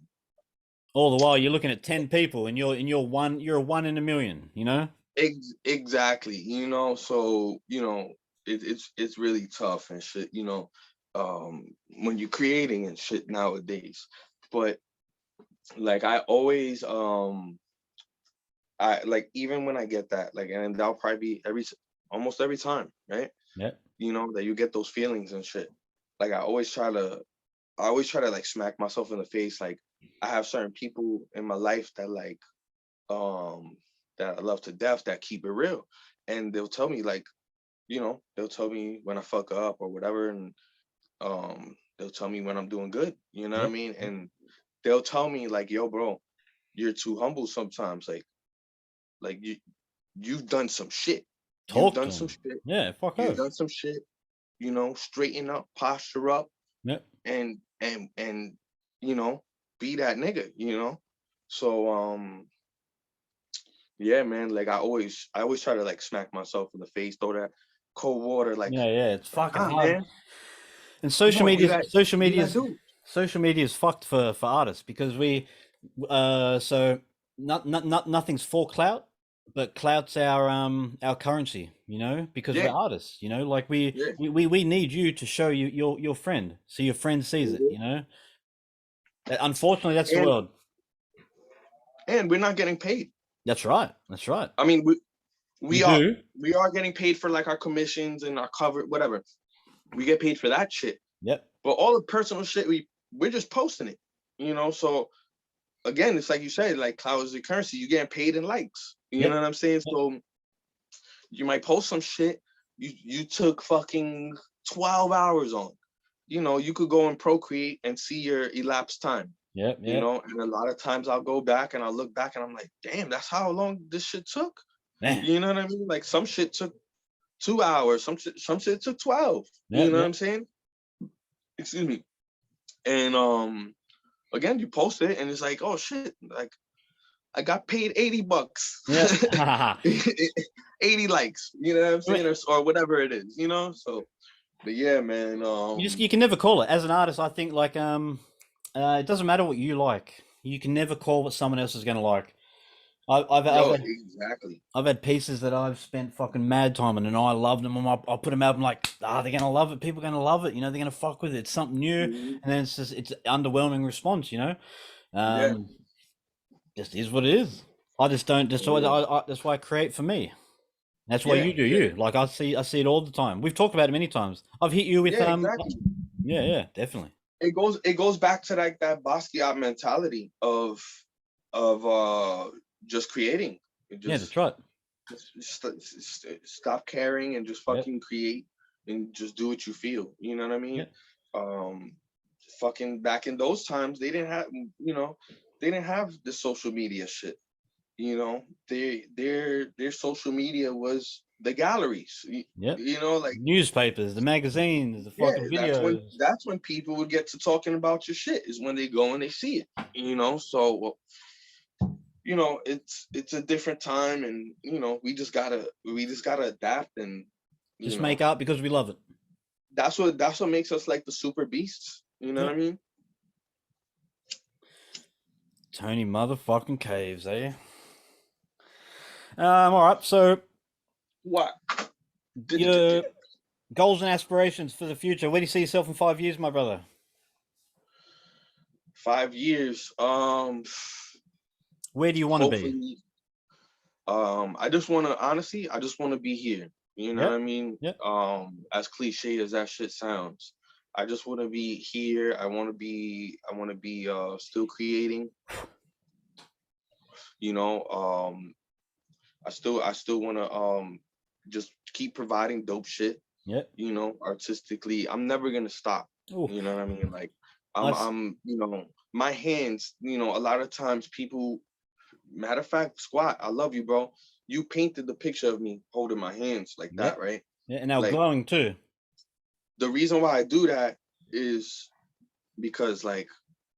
S1: the while you're looking at 10 people, and you're a one in a million,
S2: exactly, so it's really tough and shit, when you're creating and shit nowadays. But like I always I like, even when I get that, like, and that'll probably be almost every time, right?
S1: Yeah.
S2: That you get those feelings and shit. Like I always try to like smack myself in the face. Like, I have certain people in my life that like that I love to death, that keep it real. And they'll tell me like, they'll tell me when I fuck up or whatever, and they'll tell me when I'm doing good, you know what I mean? And they'll tell me like, yo, bro, you're too humble sometimes. Like you've done some shit. You've done some shit.
S1: Yeah, fuck
S2: You've
S1: off.
S2: done some shit. Straighten up, posture up,
S1: Yeah.
S2: and be that nigga. So yeah, man. Like I always try to like smack myself in the face, throw that cold water. Like,
S1: yeah, it's fucking hard.
S2: man.
S1: And social media is fucked for artists, because we so nothing's for clout, but clout's our currency, because we're artists, like we need you to show your friend, so your friend sees it, Unfortunately, that's the world.
S2: And we're not getting paid.
S1: That's right.
S2: I mean, we are getting paid for like our commissions and our cover, whatever. We get paid for that shit.
S1: Yep.
S2: But all the personal shit, we're just posting it, So again, it's like you said, like, clout is the currency. You getting paid in likes. You know what I'm saying? So you might post some shit you took fucking 12 hours on. you know, you could go and procreate and see your elapsed time.
S1: Yep.
S2: You
S1: Yep.
S2: know, and a lot of times I'll go back and I'll look back and I'm like, damn, that's how long this shit took.
S1: Man.
S2: You know what I mean? Like some shit took 2 hours, some shit took 12.
S1: Yep.
S2: You know what
S1: Yep.
S2: I'm saying? Excuse me. And again, you post it and it's like, oh shit, like I got paid $80.
S1: Yeah.
S2: 80 likes, you know what I'm saying? Or whatever it is, you know? So but yeah, man.
S1: You can never call it. As an artist, I think like it doesn't matter what you like. You can never call what someone else is gonna like.
S2: Exactly.
S1: I've had pieces that I've spent fucking mad time on, and I love them. I'll put them out. I'm like, they're gonna love it. People are gonna love it. You know, they're gonna fuck with it. It's something new, and then it's underwhelming response. You know, just is what it is. I just don't. That's why I create for me. That's why you do you. Like I see it all the time. We've talked about it many times. I've hit you with
S2: exactly.
S1: Yeah, definitely.
S2: It goes back to like that Basquiat mentality of just creating.
S1: That's right.
S2: Just stop caring and just fucking create and just do what you feel. You know what I mean? Fucking back in those times, they didn't have, you know, they didn't have the social media shit. You know, their social media was the galleries. You know, like
S1: newspapers, the magazines, the fucking videos.
S2: That's when people would get to talking about your shit, is when they go and they see it. You know, so you know, it's a different time, and you know, we just gotta adapt and
S1: just make art because we love it.
S2: That's what makes us like the super beasts. You know what I mean?
S1: Tony motherfucking Caves, eh? All right. So,
S2: what?
S1: Your goals and aspirations for the future. Where do you see yourself in 5 years, my brother?
S2: 5 years.
S1: Where do you want to be?
S2: I just want to be here. You know what I mean? As cliche as that shit sounds, I just want to be here. I want to be still creating. You know, I still want to just keep providing dope shit. You know, artistically, I'm never gonna stop. Ooh. You know what I mean? Like I'm you know, my hands, you know, a lot of times people, matter of fact, Squat, I love you, bro. You painted the picture of me holding my hands like that, right?
S1: Yeah, and now like, glowing too.
S2: The reason why I do that is because like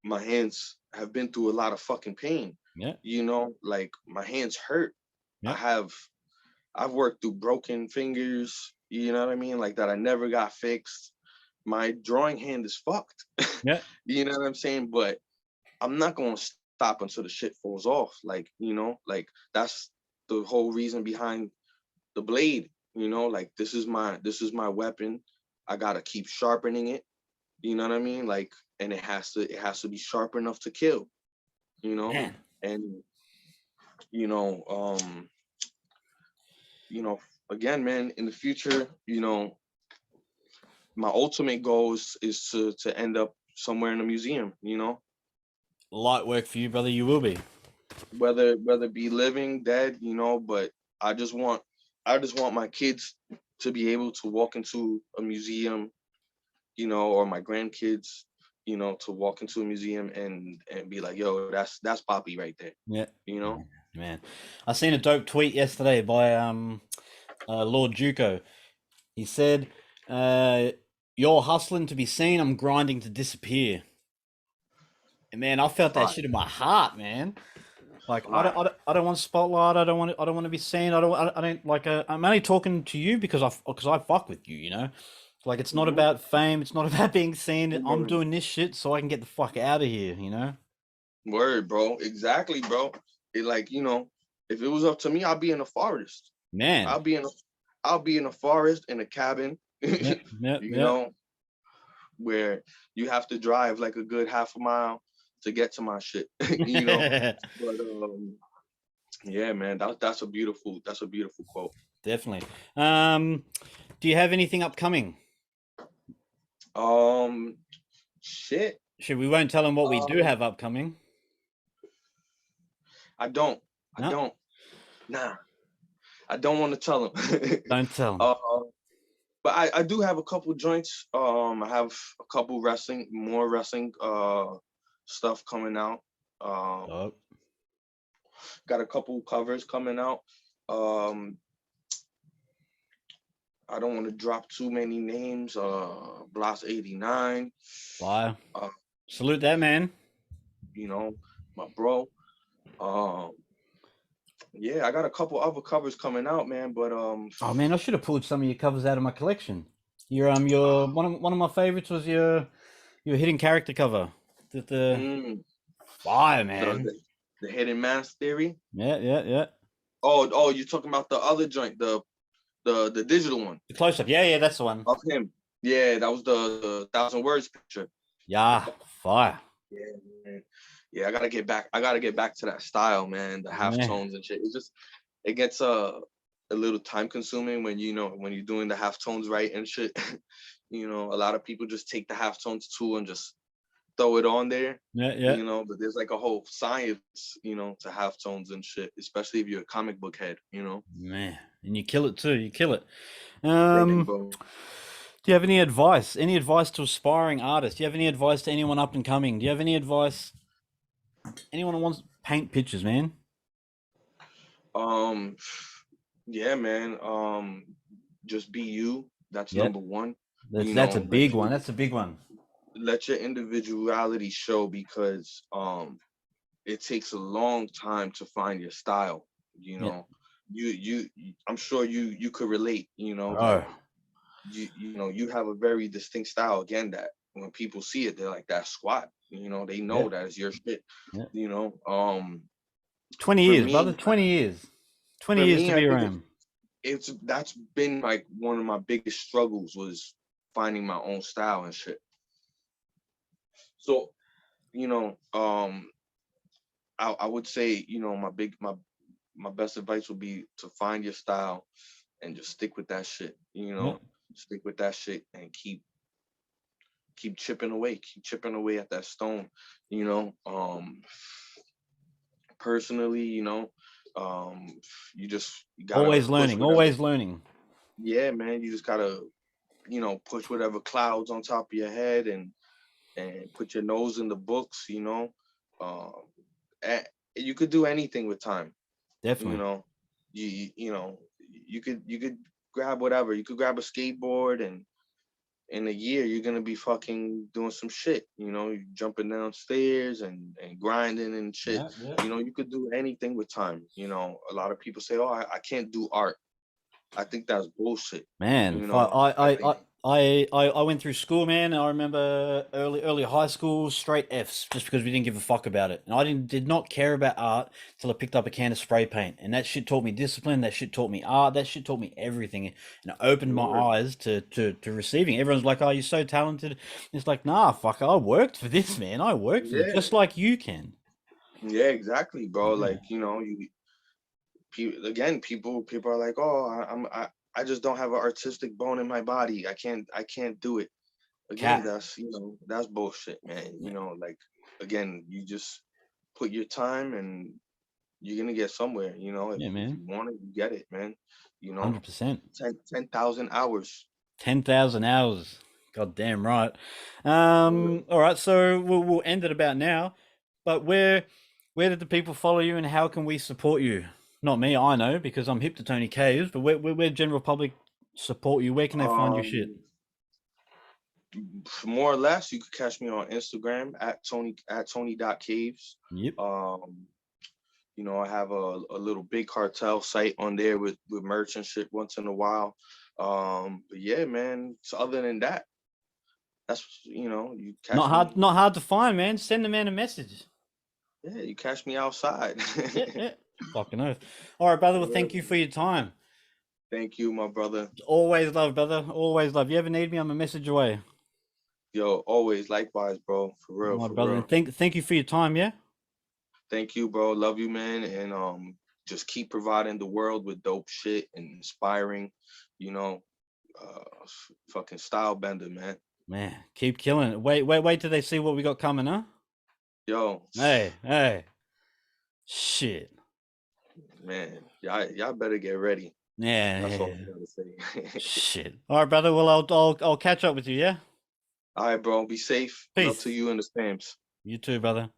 S2: my hands have been through a lot of fucking pain. You know, like my hands hurt. I've worked through broken fingers, you know what I mean? Like that I never got fixed. My drawing hand is fucked. You know what I'm saying? But I'm not gonna stop until the shit falls off. Like, you know, like that's the whole reason behind the blade. You know, like this is my weapon. I gotta keep sharpening it. You know what I mean? Like, and it has to be sharp enough to kill. You know, and you know, again, man, in the future, you know, my ultimate goal is to end up somewhere in a museum. You know,
S1: light work for you, brother. You will be,
S2: whether be living, dead, you know. But I just want my kids to be able to walk into a museum, you know, or my grandkids, you know, to walk into a museum and be like, yo, that's Poppy right there. You know,
S1: man. I seen a dope tweet yesterday by Lord Juco. He said, "You're hustling to be seen. I'm grinding to disappear." And man, I felt that shit in my heart, man. Like I don't want spotlight. I don't want to be seen. I don't like. I'm only talking to you because I fuck with you. You know, like it's not about fame. It's not about being seen. I'm doing this shit so I can get the fuck out of here. You know.
S2: Word, bro. Exactly, bro. It, like, you know, if it was up to me, I'd be in a forest.
S1: Man,
S2: I'll be in a forest in a cabin. You know, where you have to drive like a good half a mile to get to my shit. You know, but yeah, man, that's a beautiful quote.
S1: Definitely. Do you have anything upcoming?
S2: Shit.
S1: We won't tell them what we do have upcoming.
S2: I don't. Nah. I don't want to tell them.
S1: Don't tell them.
S2: But I do have a couple joints. I have a couple more wrestling stuff coming out.
S1: Oh,
S2: Got a couple covers coming out. Um, I don't want to drop too many names. Blast 89.
S1: fire.
S2: Uh,
S1: Salute that man.
S2: you know, my bro. Yeah, I got a couple other covers coming out, man. But
S1: Oh man, I should have pulled some of your covers out of my collection. Your one of my favorites was your hidden character cover. The
S2: mm,
S1: fire,
S2: the,
S1: man.
S2: the the hidden mask theory.
S1: Yeah.
S2: Oh, you're talking about the other joint, the digital one
S1: The close up. Yeah, that's the one.
S2: of him. Yeah, that was the 1,000 words picture.
S1: Yeah, fire.
S2: Yeah, man. Yeah, I gotta get back. I gotta get back to that style, man. The half
S1: Yeah.
S2: tones and shit. It gets a little time consuming when when you're doing the half tones right and shit. A lot of people just take the half tones too and just throw it on there.
S1: Yeah.
S2: But there's like a whole science, to half tones and shit, especially if you're a comic book head.
S1: Man, and you kill it too. You kill it.
S2: Thank you,
S1: Do
S2: bro.
S1: you have any advice? Any advice to aspiring artists? Do you have any advice to anyone up and coming? Do you have any advice? Anyone who wants to paint pictures, man?
S2: Yeah, man. Just be you. That's
S1: Yep.
S2: number one.
S1: That's a big one. That's a big one.
S2: Let your individuality show, because it takes a long time to find your style.
S1: Yep.
S2: You I'm sure you could relate.
S1: Oh,
S2: You have a very distinct style. Again, that when people see it, they're like, "That squat." They know
S1: Yep.
S2: that is your shit.
S1: Yep.
S2: 20
S1: years, brother. 20 years. 20
S2: for
S1: years
S2: me,
S1: to
S2: I
S1: be
S2: think
S1: around.
S2: that's been like one of my biggest struggles, was finding my own style and shit. So, I would say, my best advice would be to find your style and just stick with that shit.
S1: Yep.
S2: Stick with that shit and keep chipping away at that stone. Personally, you gotta
S1: Always
S2: push
S1: learning.
S2: whatever.
S1: Always learning.
S2: Yeah, man, you just gotta push whatever clouds on top of your head, and put your nose in the books. Um, you could do anything with time. you
S1: Definitely.
S2: know you could grab whatever. You could grab a skateboard, and in a year you're gonna be fucking doing some shit. You jumping downstairs and grinding and shit.
S1: Yeah.
S2: You could do anything with time. A lot of people say, oh, I can't do art. I think that's bullshit.
S1: Man,
S2: I think
S1: I went through school, man. I remember early high school, straight Fs, just because we didn't give a fuck about it. And I did not care about art till I picked up a can of spray paint, and that shit taught me discipline. That shit taught me art. That shit taught me everything, and it opened my
S2: Lord.
S1: eyes to receiving. Everyone's like, "Oh, you're so talented." It's like, nah, fuck. I worked for this, man. I worked for this,
S2: Yeah,
S1: just like you can.
S2: yeah, exactly, bro.
S1: Yeah.
S2: Like, people are like, oh, I just don't have an artistic bone in my body. I can't do it. Again,
S1: Cat.
S2: that's bullshit, man. Like, again, you just put your time, and you're gonna get somewhere. If
S1: Yeah,
S2: you
S1: man.
S2: want it, you get it, man.
S1: 100%.
S2: 10,000 hours.
S1: 10,000 hours. God damn right.
S2: Word.
S1: All right, so we'll end it about now. But where did the people follow you, and how can we support you? Not me, I know, because I'm hip to Tony Caves, but where general public support you? Where can they find your shit?
S2: Um, More or less, you could catch me on Instagram @Tony.Caves.
S1: Yep.
S2: I have a little big cartel site on there with merch and shit once in a while. But yeah, man. So other than that, that's you catch me.
S1: Not hard to find, man. Send the man a message.
S2: Yeah, you catch me outside.
S1: Yeah. Fucking oath. All right, brother. Well, thank you for your time.
S2: Thank you, my brother.
S1: Always love, brother. Always love. You ever need me, I'm a message away.
S2: Yo, always likewise, bro. For real,
S1: My
S2: for
S1: brother.
S2: real.
S1: And thank you for your time, yeah?
S2: Thank you, bro. Love you, man. And just keep providing the world with dope shit and inspiring, you know, fucking style bender, man.
S1: Man, keep killing it. Wait till they see what we got coming, huh?
S2: Yo,
S1: Hey. Shit.
S2: man, y'all better get ready.
S1: Yeah,
S2: That's all
S1: yeah.
S2: I gotta say.
S1: Shit. All right, brother. Well, I'll catch up with you. Yeah.
S2: All right, bro. Be safe. Love to
S1: Peace.
S2: you and the Spams.
S1: You too, brother.